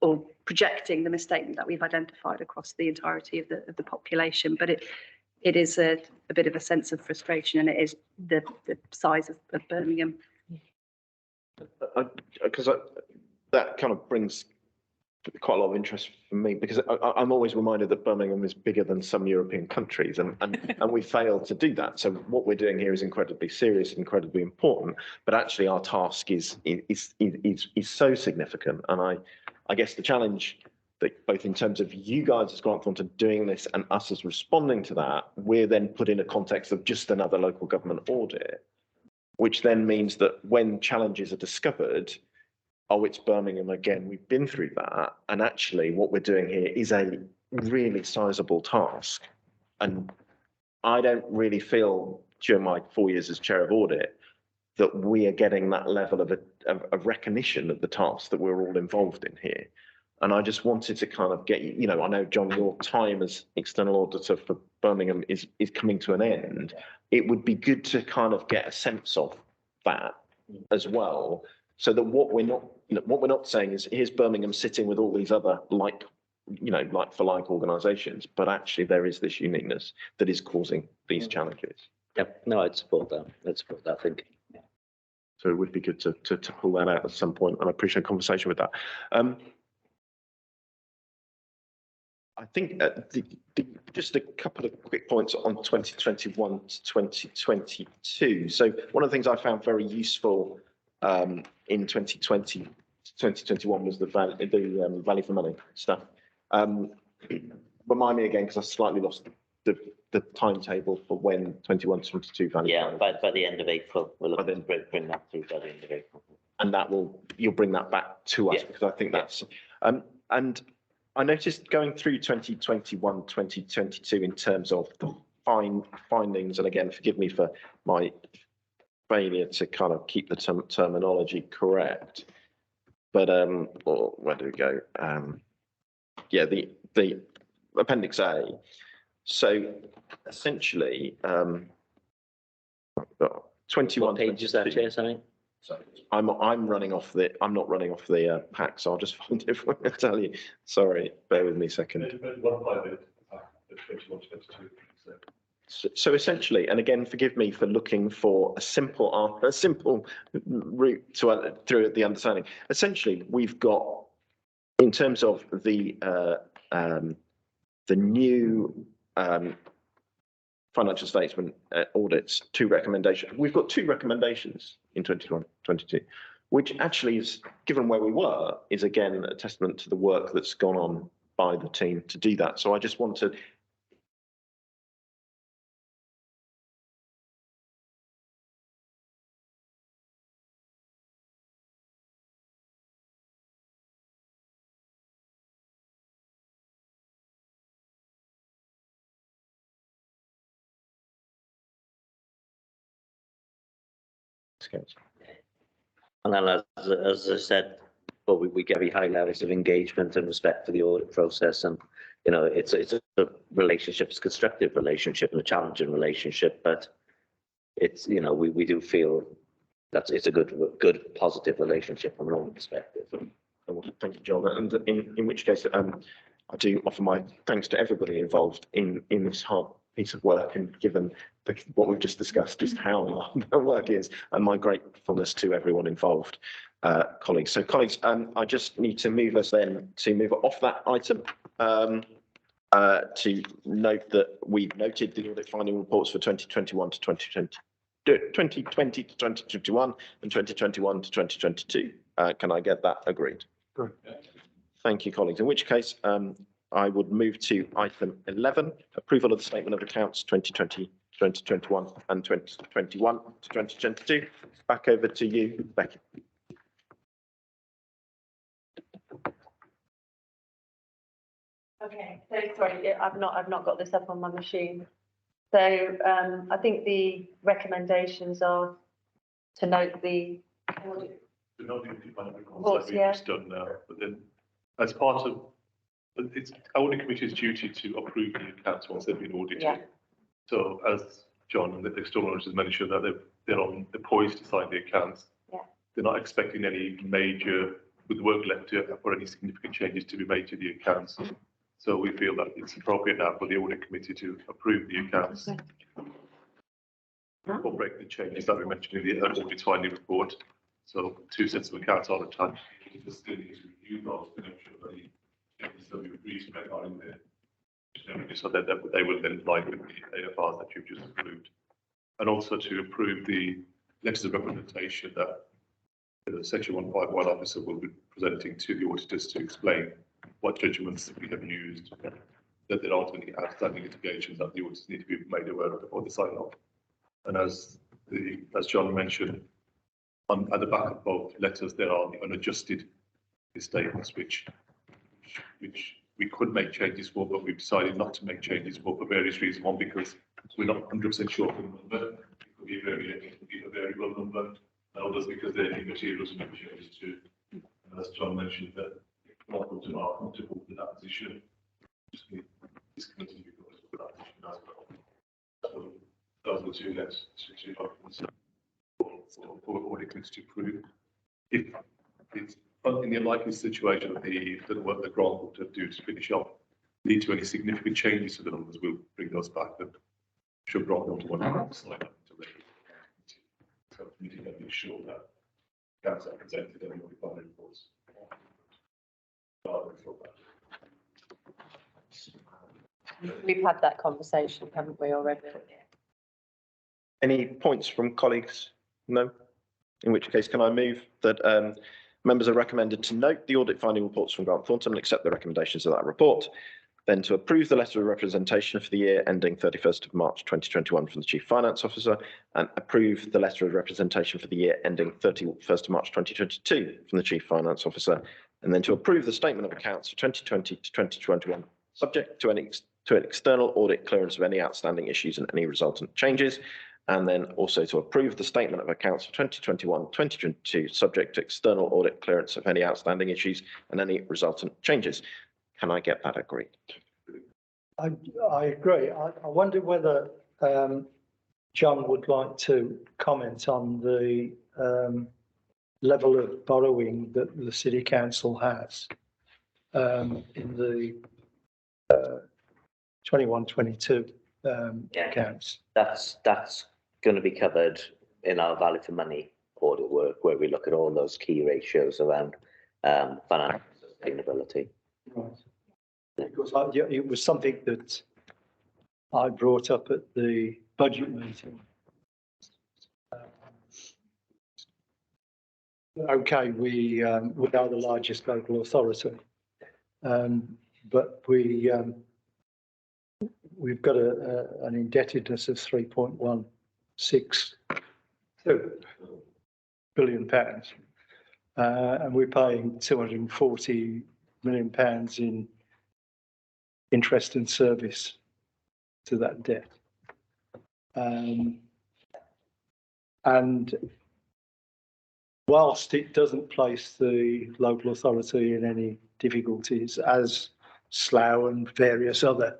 I: or projecting the misstatement that we've identified across the entirety of the population. But it is a bit of a sense of frustration, and it is the size of Birmingham.
A: Because that kind of brings quite a lot of interest for me, because I'm always reminded that Birmingham is bigger than some European countries, and we failed to do that. So what we're doing here is incredibly serious, incredibly important, but actually our task is so significant. And I guess the challenge that both in terms of you guys as Grant Thornton doing this and us as responding to that, we're then put in a context of just another local government audit, which then means that when challenges are discovered, oh, it's Birmingham again, we've been through that. And actually what we're doing here is a really sizable task. And I don't really feel during my 4 years as chair of audit that we are getting that level of recognition of the task that we're all involved in here. And I just wanted to kind of get you know, I know, John, your time as external auditor for Birmingham is coming to an end. It would be good to kind of get a sense of that as well, so that what we're not saying is here's Birmingham sitting with all these other like for like organisations, but actually there is this uniqueness that is causing these challenges.
H: Yep. No, I'd support that. I'd support that thinking.
A: So it would be good to pull that out at some point, and I appreciate a conversation with that. I think just a couple of quick points on 2021 to 2022. So one of the things I found very useful in 2020 to 2021 was the value for money stuff. Remind me again, because I slightly lost the timetable for when 21 to 22 value.
H: Yeah, by the end of April, we'll look to bring that through by the end of April.
A: And you'll bring that back to us, because I think that's and I noticed going through 2021, 2022 in terms of the findings, and again, forgive me for my failure to kind of keep the terminology correct, but where do we go? Yeah, the Appendix A. So essentially, 21.
H: What page is that, Chair? Sorry.
A: I'm not running off the pack, so I'll just find it for you, tell you. Sorry, bear with me a second. So essentially, and again, forgive me for looking for a simple route through the understanding. Essentially, we've got, in terms of the new financial statement audits, two recommendations. We've got two recommendations in 21, 22, which actually is, given where we were, is again a testament to the work that's gone on by the team to do that. So I just wanted.
H: And then, as I said, well, we get very high levels of engagement and respect for the audit process, and it's a relationship, it's a constructive relationship and a challenging relationship, but it's we do feel that it's a good positive relationship from an audit perspective.
A: Thank you, John. And in which case, I do offer my thanks to everybody involved in this hard piece of work, and given what we've just discussed, just how hard the work is, and my gratefulness to everyone involved, colleagues. So colleagues, I just need to move us then to move off that item. To note that we've noted the audit finding reports for 2021 to 2020 to 2021 and 2021 to 2022. Can I get that agreed?
B: Great.
A: Thank you, colleagues. In which case, I would move to item 11, approval of the statement of accounts 2020, 2021 and 2021 to 2022. Back over to you, Becky.
K: Okay, so sorry, I've not got this up on my machine. So I think the recommendations are to note the audit.
C: The non-audit management
K: Reports,
C: that we've
K: yeah.
C: just done now, but then as part of, it's audit committee's duty to approve the accounts once they've been audited.
K: Yeah.
C: So as John and the external auditors mentioned, that they're poised to sign the accounts.
K: Yeah.
C: They're not expecting any major, with the work left to, for any significant changes to be made to the accounts. So we feel that it's appropriate now for the audit committee to approve the accounts. Incorporate the changes that we mentioned in the audit finding report. So 2 sets of accounts are attached. We just still need to review those to make sure that the changes that we agreed to make are in there. So that they will then line with the AFRs that you've just approved. And also to approve the letters of representation that the Section 151 officer will be presenting to the auditors to explain what judgments we have used, that there aren't any outstanding litigations that the auditors need to be made aware of before they sign off. And as John mentioned, at the back of both letters, there are the unadjusted statements which we could make changes for, but we've decided not to make changes for various reasons. One, because we're not 100% sure of the number. It could be a variable number. And others because there are materials and changes too. And as John mentioned, that not up to our comfortable with that position. Just need this committee to go for that position as well. So those are the two documents for audit committee to approve. If it's in the unlikely situation that the work the grant will do to finish off lead to any significant changes to the numbers, we'll bring those back. But should grant them to one slide up to regular. So we need to make sure that accounts are presented and modified reports.
K: We've had that conversation, haven't we, already?
A: Any points from colleagues? No? In which case, can I move that members are recommended to note the audit finding reports from Grant Thornton and accept the recommendations of that report. Then to approve the letter of representation for the year ending 31st of March 2021 from the Chief Finance Officer, and approve the letter of representation for the year ending 31st of March 2022 from the Chief Finance Officer, and then to approve the statement of accounts for 2020 to 2021, subject to an external audit clearance of any outstanding issues and any resultant changes, and then also to approve the statement of accounts for 2021-2022, subject to external audit clearance of any outstanding issues and any resultant changes. Can I get that agreed?
B: I agree. I wonder whether John would like to comment on the level of borrowing that the City Council has in the 21-22 accounts.
H: That's going to be covered in our value for money audit work, where we look at all those key ratios around financial sustainability.
B: Right. Because it was something that I brought up at the budget meeting. Okay, we are the largest local authority, but we've got an indebtedness of £3.162 billion, and we're paying £240 million in interest and service to that debt. And whilst it doesn't place the local authority in any difficulties, as Slough and various other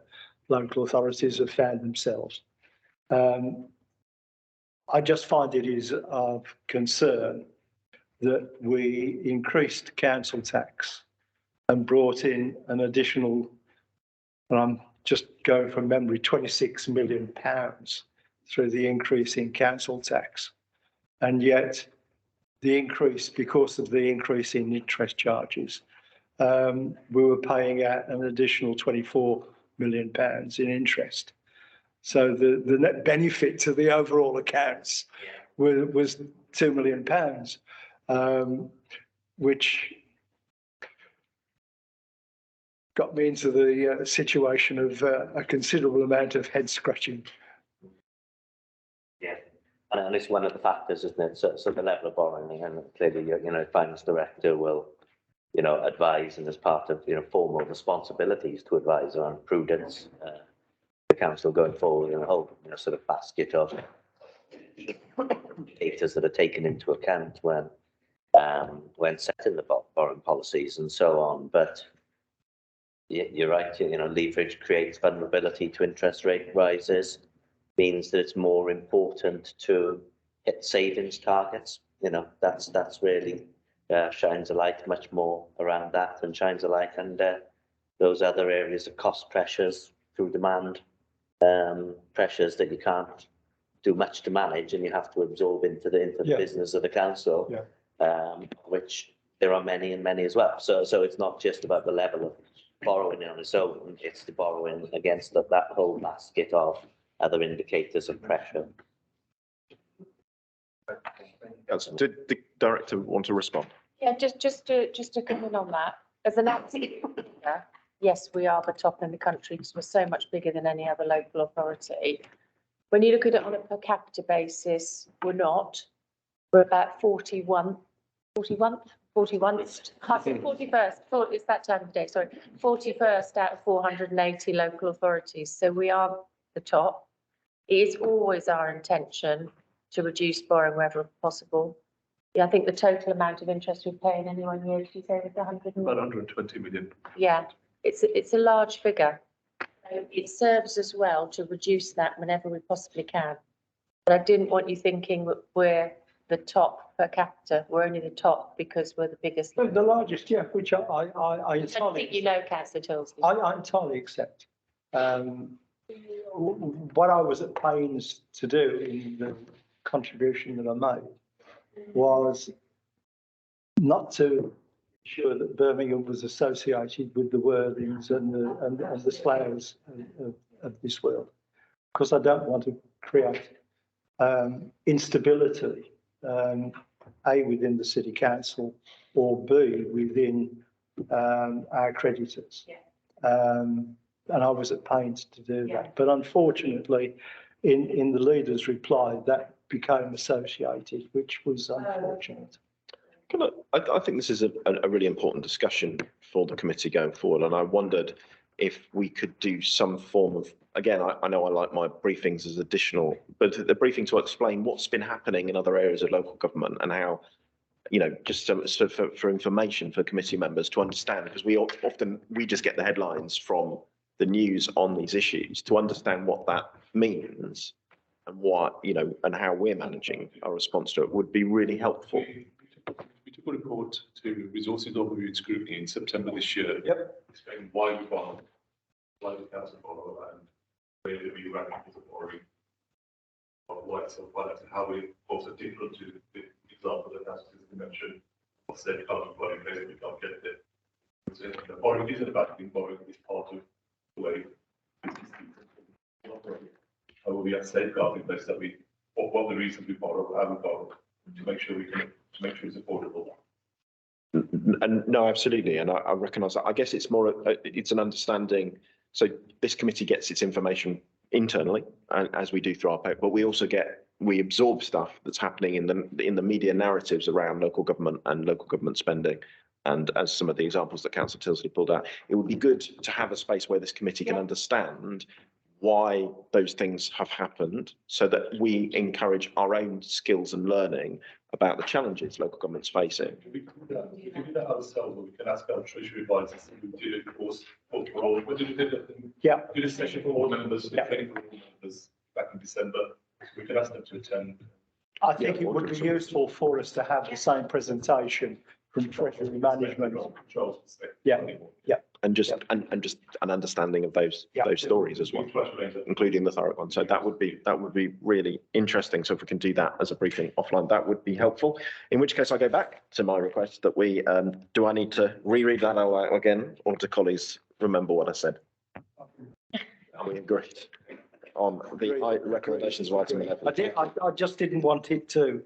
B: local authorities have found themselves, I just find it is of concern that we increased council tax and brought in an additional And I'm just going from memory, £26 million through the increase in council tax. And yet the increase, because of the increase in interest charges, we were paying out an additional £24 million in interest. So the net benefit to the overall accounts was £2 million, which got me into the situation of a considerable amount of head scratching.
H: Yeah, and it's one of the factors, isn't it? So the level of borrowing, and clearly, finance director will, advise, and as part of, formal responsibilities to advise on prudence, the council going forward in a whole, sort of basket of data that are taken into account when setting the borrowing policies and so on. But you're right, leverage creates vulnerability to interest rate rises, means that it's more important to hit savings targets. That's really shines a light much more around that, and shines a light under those other areas of cost pressures through demand, pressures that you can't do much to manage, and you have to absorb into the business of the council, which there are many as well. So it's not just about the level of borrowing on its own, it's the borrowing against that whole basket of other indicators of pressure.
A: Did the director want to respond?
K: Yeah, just to comment on that. As an absolute, yes, we are the top in the country because we're so much bigger than any other local authority. When you look at it on a per capita basis, we're not. We're about 41st. It's that time of day, sorry. 41st out of 480 local authorities. So we are the top. It is always our intention to reduce borrowing wherever possible. Yeah, I think the total amount of interest we pay in any 1 year, did you say, was 100 million?
C: About 120 million.
K: Yeah, it's a large figure. So it serves us well to reduce that whenever we possibly can. But I didn't want you thinking that we're the top per capita. We're only the top because we're the biggest.
B: The largest, yeah, which I
K: I think Councillor Tilsley.
B: I entirely accept. What I was at pains to do in the contribution that I made was not to ensure that Birmingham was associated with the Worthings and the Slayers of this world, because I don't want to create instability, A, within the city council, or B, within our creditors. And I was at pains to do that. But unfortunately, in the leader's reply, that became associated, which was unfortunate.
A: I think this is a really important discussion for the committee going forward, and I wondered if we could do some form of, again, I know I like my briefings as additional, but the briefing to explain what's been happening in other areas of local government and how, just for information for committee members to understand, because we just get the headlines from the news on these issues, to understand what that means and what, and how we're managing our response to it would be really helpful.
C: We took a report to Resources Overview and Scrutiny in September this year. Explaining why we borrow, why the council borrow, and where we rank as a borrowing, why it's so financed, and how we also different to the example that council mentioned of said current borrowing place we can't get there. So the borrowing isn't about being borrowing, it's part of the way how we have safeguarding place that we, what the reasons we borrow, how we borrow, to make sure it's affordable.
A: And no, absolutely, and I recognise that. I guess it's more, it's an understanding. So this committee gets its information internally, and as we do through our paper, but we also we absorb stuff that's happening in the media narratives around local government and local government spending. And as some of the examples that Councillor Tilsley pulled out, it would be good to have a space where this committee can understand why those things have happened, so that we encourage our own skills and learning about the challenges local government's facing.
C: We can do that ourselves, or we can ask our treasury advisors. We did a course for all. We did a session for all members, training for all members back in December. We can ask them to attend.
B: I think it would be useful for us to have the same presentation from Treasury Management.
C: Controls perspective.
B: Yeah, yeah.
A: And just an understanding of those stories as well, including the Thurrock one. So that would be really interesting. So if we can do that as a briefing offline, that would be helpful. In which case I go back to my request that we, do I need to reread that out again, or do colleagues remember what I said? We agreed on the recommendations of item 11.
B: I just didn't want it to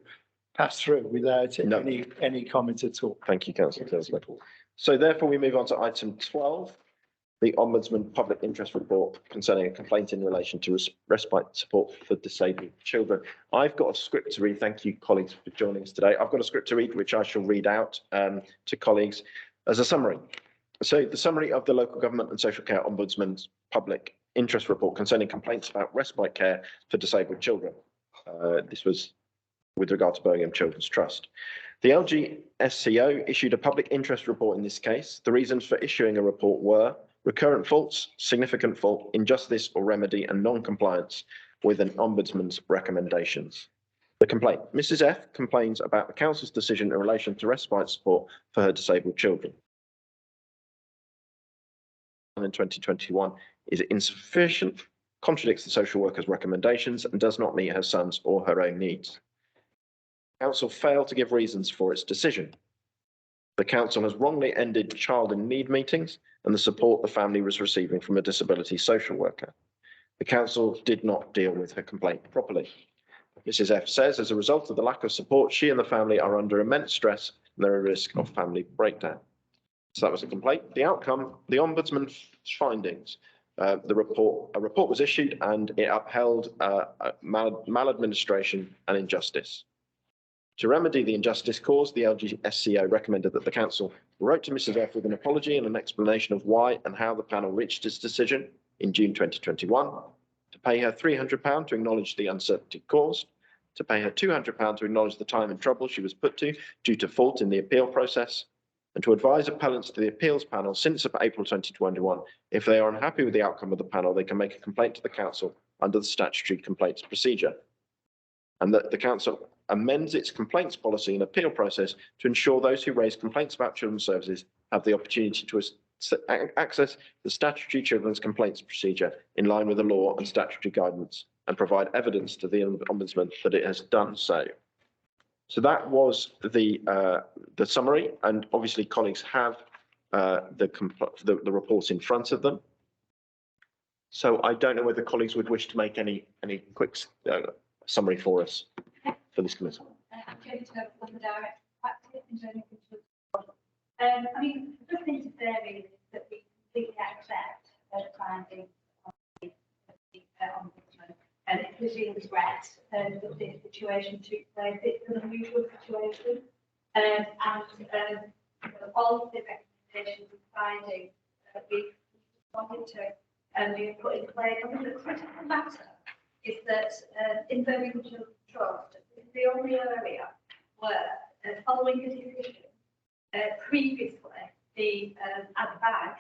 B: pass through without
A: No.
B: any comments at all.
A: Thank you, Councillor Clisby. So therefore we move on to item 12, the Ombudsman Public Interest Report concerning a complaint in relation to respite support for disabled children. I've got a script to read. Thank you, colleagues, for joining us today. I've got a script to read, which I shall read out to colleagues as a summary. So the summary of the Local Government and Social Care Ombudsman's Public Interest Report concerning complaints about respite care for disabled children. This was with regard to Birmingham Children's Trust. The LGSCO issued a public interest report in this case. The reasons for issuing a report were recurrent faults, significant fault, injustice or remedy, and non-compliance with an ombudsman's recommendations. The complaint. Mrs. F complains about the council's decision in relation to respite support for her disabled children. In 2021 is insufficient, contradicts the social worker's recommendations, and does not meet her son's or her own needs. Council failed to give reasons for its decision. The council has wrongly ended child in need meetings and the support the family was receiving from a disability social worker. The council did not deal with her complaint properly. Mrs. F says, as a result of the lack of support, she and the family are under immense stress and they're at risk of family breakdown. So that was a complaint. The outcome, the Ombudsman's findings. A report was issued and it upheld maladministration and injustice. To remedy the injustice caused, the LGSCO recommended that the council wrote to Mrs. F with an apology and an explanation of why and how the panel reached its decision in June 2021, to pay her £300 to acknowledge the uncertainty caused, to pay her £200 to acknowledge the time and trouble she was put to due to fault in the appeal process, and to advise appellants to the appeals panel since April 2021, if they are unhappy with the outcome of the panel, they can make a complaint to the council under the statutory complaints procedure. And that the council amends its complaints policy and appeal process to ensure those who raise complaints about children's services have the opportunity to access the statutory children's complaints procedure in line with the law and statutory guidance, and provide evidence to the Ombudsman that it has done so. So that was the summary, and obviously colleagues have the reports in front of them. So I don't know whether colleagues would wish to make any quick summary for us for this committee.
J: I'm going to the direct practice in terms of I mean, the first thing to say is that we completely accept the findings of the Ombudsman, and it clearly regret that this situation took place. It's an unusual situation, and all of the recommendations and findings that we wanted to and we put in place. I mean, the critical matter is that in Birmingham Children's Trust, it's the only area where, following the decision, previously the add bag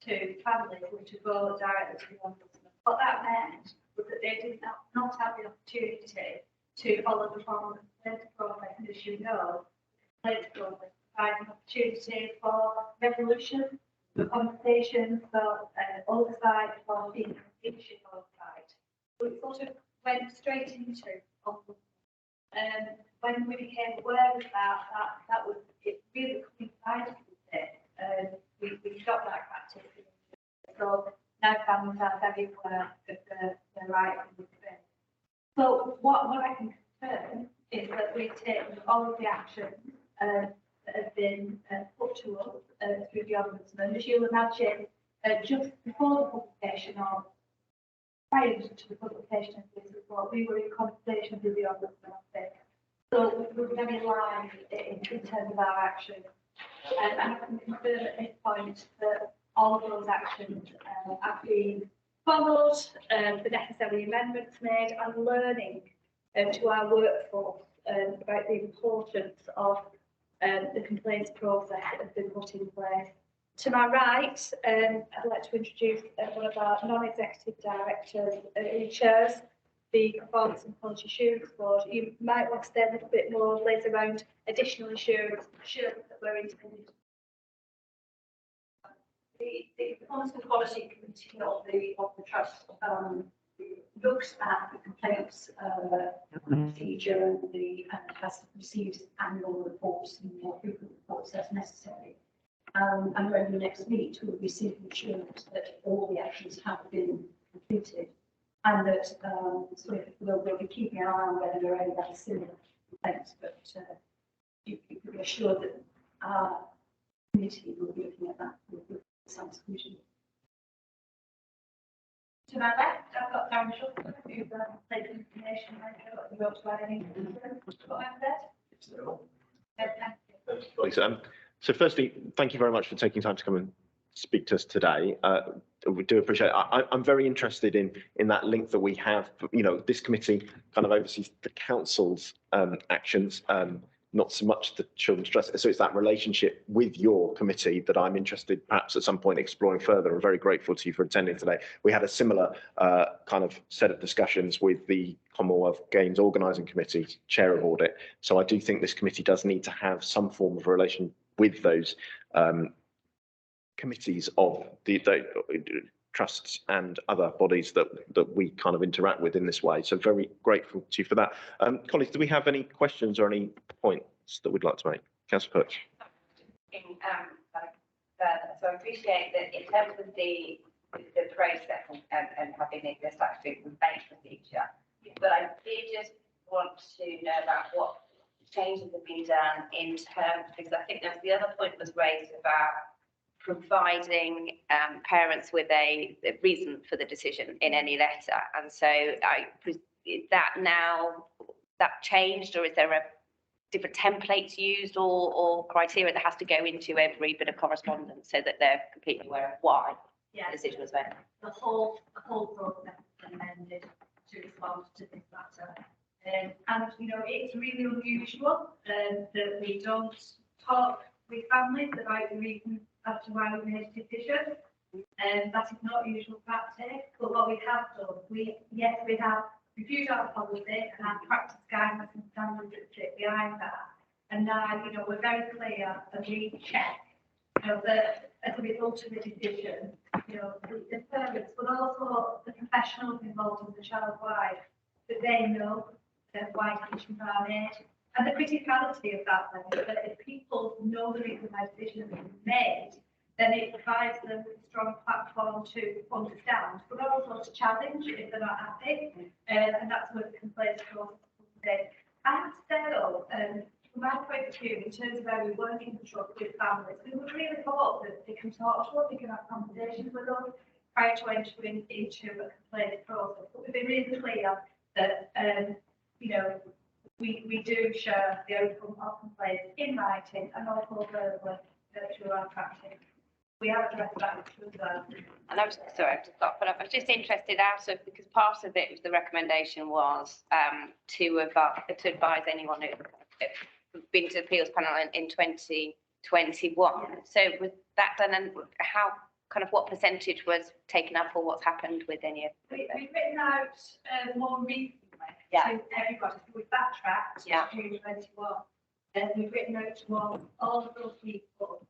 J: to families were to go directly to the Ombudsman. What that meant was that they did not have the opportunity to follow the formal complaint process, and as you know, the complaint process provides an opportunity for resolution, for conversation, for oversight, for being leadership oversight. So it sort of went straight into Ombudsman. When we became aware of that was it really coincided with it. We stopped that practice. So now families are very aware of their rights and the So what I can confirm is that we've taken all of the actions that have been put to us through the Ombudsman. As you'll imagine, just before the publication or prior to the publication of this report, we were in conversation with the Ombudsman on this. So we were very aligned in terms of our actions. And I can confirm at this point that all of those actions have been followed, the necessary amendments made, and learning to our workforce about the importance of the complaints process that has been put in place. To my right, I'd like to introduce one of our non-executive directors who chairs the Performance and Quality Assurance Board, you might want to stay a little bit more later around additional assurance that we're intended. The Performance and Quality Committee of the Trust looks at the complaints procedure and has received annual reports and more frequent reports as necessary. And when we next meet, we'll receive assurance that all the actions have been completed and that we'll be keeping an eye on whether there are any other similar complaints. But you can be assured that our committee will be looking at that with some scrutiny. To my left, I've got Darren Shutter, who's taken information manager. You want to add anything to what I've said?
A: So firstly, thank you very much for taking time to come and speak to us today. We do appreciate it. I'm very interested in that link that we have. You know, this committee kind of oversees the council's actions, not so much the Children's Trust. So it's that relationship with your committee that I'm interested perhaps at some point exploring further. I'm very grateful to you for attending today. We had a similar kind of set of discussions with the Commonwealth Games Organising Committee, Chair of Audit. So I do think this committee does need to have some form of relation with those committees of the trusts and other bodies that we kind of interact with in this way. So very grateful to you for that. Colleagues, do we have any questions or any points that we'd like to make? Councillor Perch.
G: So I appreciate that in terms of the process and having this actually complaint procedure, but I did just want to know about what changes have been done in terms, because I think that's the other point was raised about providing parents with a reason for the decision in any letter. And so is that now that changed, or is there a different templates used or criteria that has to go into every bit of correspondence so that they're completely aware of why the decision was made?
J: The whole process is amended to respond to this matter. And you know, it's really unusual that we don't talk with families about the reason as to why we made a decision. And that is not usual practice. But what we have done, we have reviewed our policy and our practice guidelines and standards that sit behind that. And now, you know, we're very clear and we check, you know, that as a result of the decision, you know, the parents, but also the professionals involved in the child's life, that they know why decisions are made. And the criticality of that then is that if people know the reason why decisions have been made, then it provides them with a strong platform to understand, but also to challenge if they're not happy. And that's where the complaints process comes in. I have to say though, from my point of view, in terms of how we work in the trust with families, we would really hope that they can talk to us, they can have conversations with us prior to entering into a complaint process. But we've been really clear that, you know, we do share the outcome of complaints in writing and also verbally through our practice. We have addressed that as well.
G: And I was sorry, I've just got, but I was just interested out of, because part of it was the recommendation was to advise anyone who's been to the appeals panel in 2021. So was that done, and how kind of what percentage was taken up, or what's happened with any of
J: We've written out more recently to everybody. So we've backtracked to June 21, and we've written out to all of those people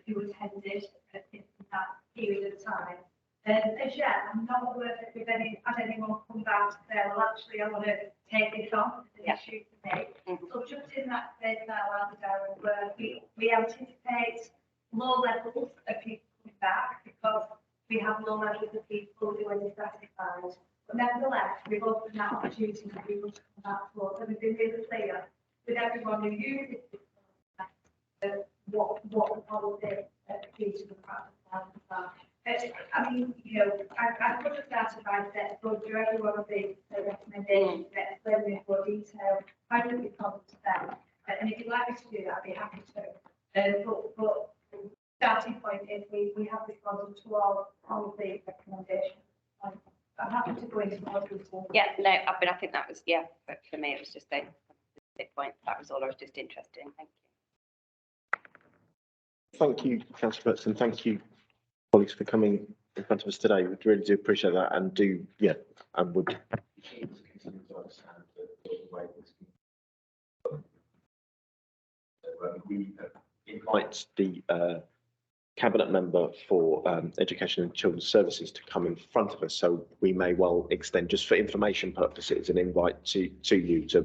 J: who attended in that period of time. As yet, I'm not aware that we've had anyone come back to say, well, actually, I want to take this on as an issue for me. So just in that space now, Darren, where we anticipate low levels of people coming back because we have low levels of people who are dissatisfied. But nevertheless, we've opened that opportunity for people to come back to us, and we've been really clear with everyone who uses this what the policy features of practice are. I mean, you know, I could have started by saying, go through every one of the recommendations and explain in more detail how do we come to them. And if you'd like me to do that, I'd be happy to. But starting point is we have responded to all of the recommendations. I'm happy to go into more detail.
G: Yeah, no, I think that was, but for me, it was just a big point. That was all I was just interested in. Thank you.
A: Thank you, Councillor Burton. Thank you, colleagues, for coming in front of us today. We really do appreciate that, and would We invite the cabinet member for education and children's services to come in front of us, so we may well extend, just for information purposes, an invite to you to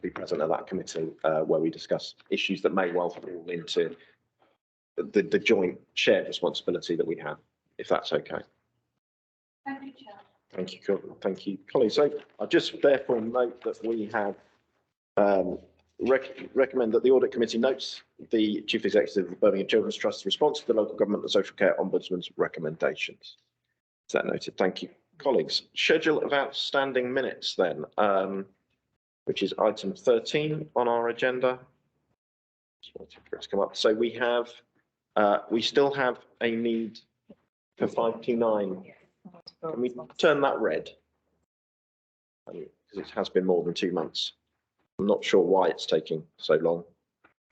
A: be present at that committee where we discuss issues that may well fall into the joint shared responsibility that we have, if that's okay.
J: Thank you, Chair.
A: Thank you, colleagues. So I just therefore note that we have recommend that the Audit Committee notes the Chief Executive of the Birmingham Children's Trust's response to the Local Government and Social Care Ombudsman's recommendations. Is that noted? Thank you, colleagues. Schedule of outstanding minutes then, which is item 13 on our agenda. Just waiting for it to come up. So we have, we still have a need for 529. Can we turn that red? Because it has been more than 2 months. I'm not sure why it's taking so long.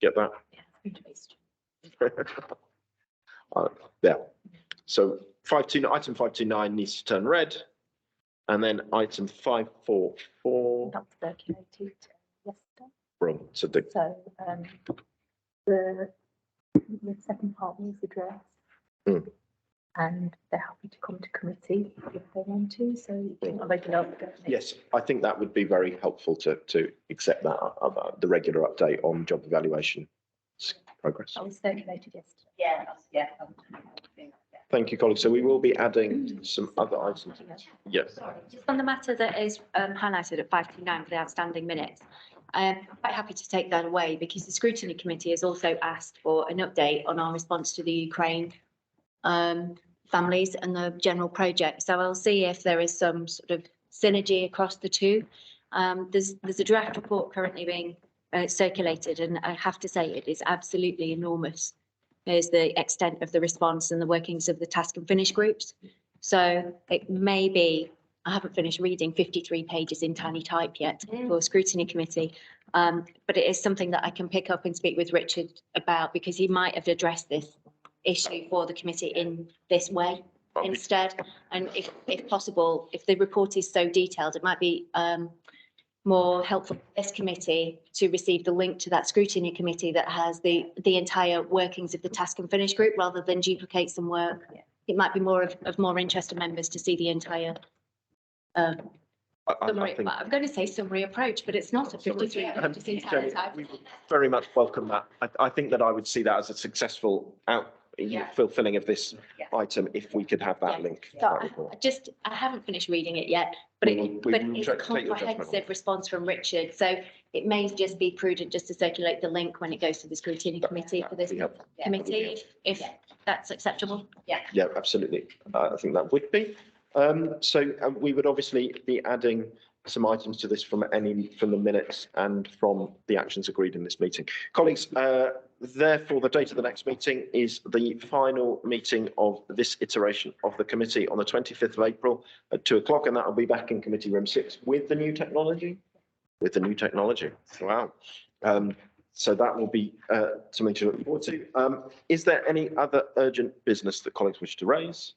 A: Get that? Yeah. So item 529 needs to turn red. And then item 544.
K: That's circulated yesterday.
A: Wrong. So the
K: The second part was addressed.
A: Mm.
K: And they're happy to come to committee if they want to, so they can help.
A: yes, I think that would be very helpful to accept that the regular update on job evaluation progress.
K: That was circulated yesterday.
E: Yeah,
A: Thank you, colleagues. So we will be adding some other items. Yes.
M: Just on the matter that is highlighted at 529 for the outstanding minutes, I'm quite happy to take that away because the scrutiny committee has also asked for an update on our response to the Ukraine families and the general project. So I'll see if there is some sort of synergy across the two. There's a draft report currently being circulated, and I have to say it is absolutely enormous. There's the extent of the response and the workings of the task and finish groups. So it may be, I haven't finished reading 53 pages in tiny type yet for scrutiny committee, but it is something that I can pick up and speak with Richard about because he might have addressed this issue for the committee in this way instead. And if possible, if the report is so detailed, it might be more helpful for this committee to receive the link to that scrutiny committee that has the entire workings of the task and finish group rather than duplicate some work. It might be more of more interest to members to see the entire summary. I'm going to say summary approach, but it's not a 53 pages entire type.
A: We would very much welcome that. I think that I would see that as a successful fulfilling of this item if we could have that link.
M: So I haven't finished reading it yet, but it's a comprehensive response from Richard. So it may just be prudent just to circulate the link when it goes to the scrutiny committee for this committee, if that's acceptable.
A: Yeah, absolutely. I think that would be. So we would obviously be adding some items to this from the minutes and from the actions agreed in this meeting. Colleagues, therefore, the date of the next meeting is the final meeting of this iteration of the committee on the 25th of April at 2 o'clock, and that will be back in committee room 6 with the new technology. With the new technology. Wow. So that will be something to look forward to. Is there any other urgent business that colleagues wish to raise?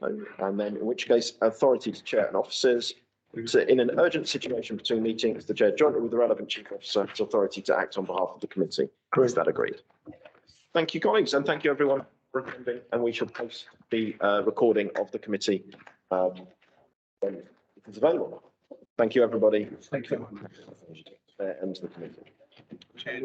A: No. And then in which case, authority to chair and officers. So in an urgent situation between meetings, the chair jointly with the relevant chief officer has authority to act on behalf of the committee. Is that agreed? Thank you, colleagues, and thank you everyone for attending. And we shall post the recording of the committee when it is available. Thank you, everybody.
B: Thank you.
A: Ends the committee.
C: Change.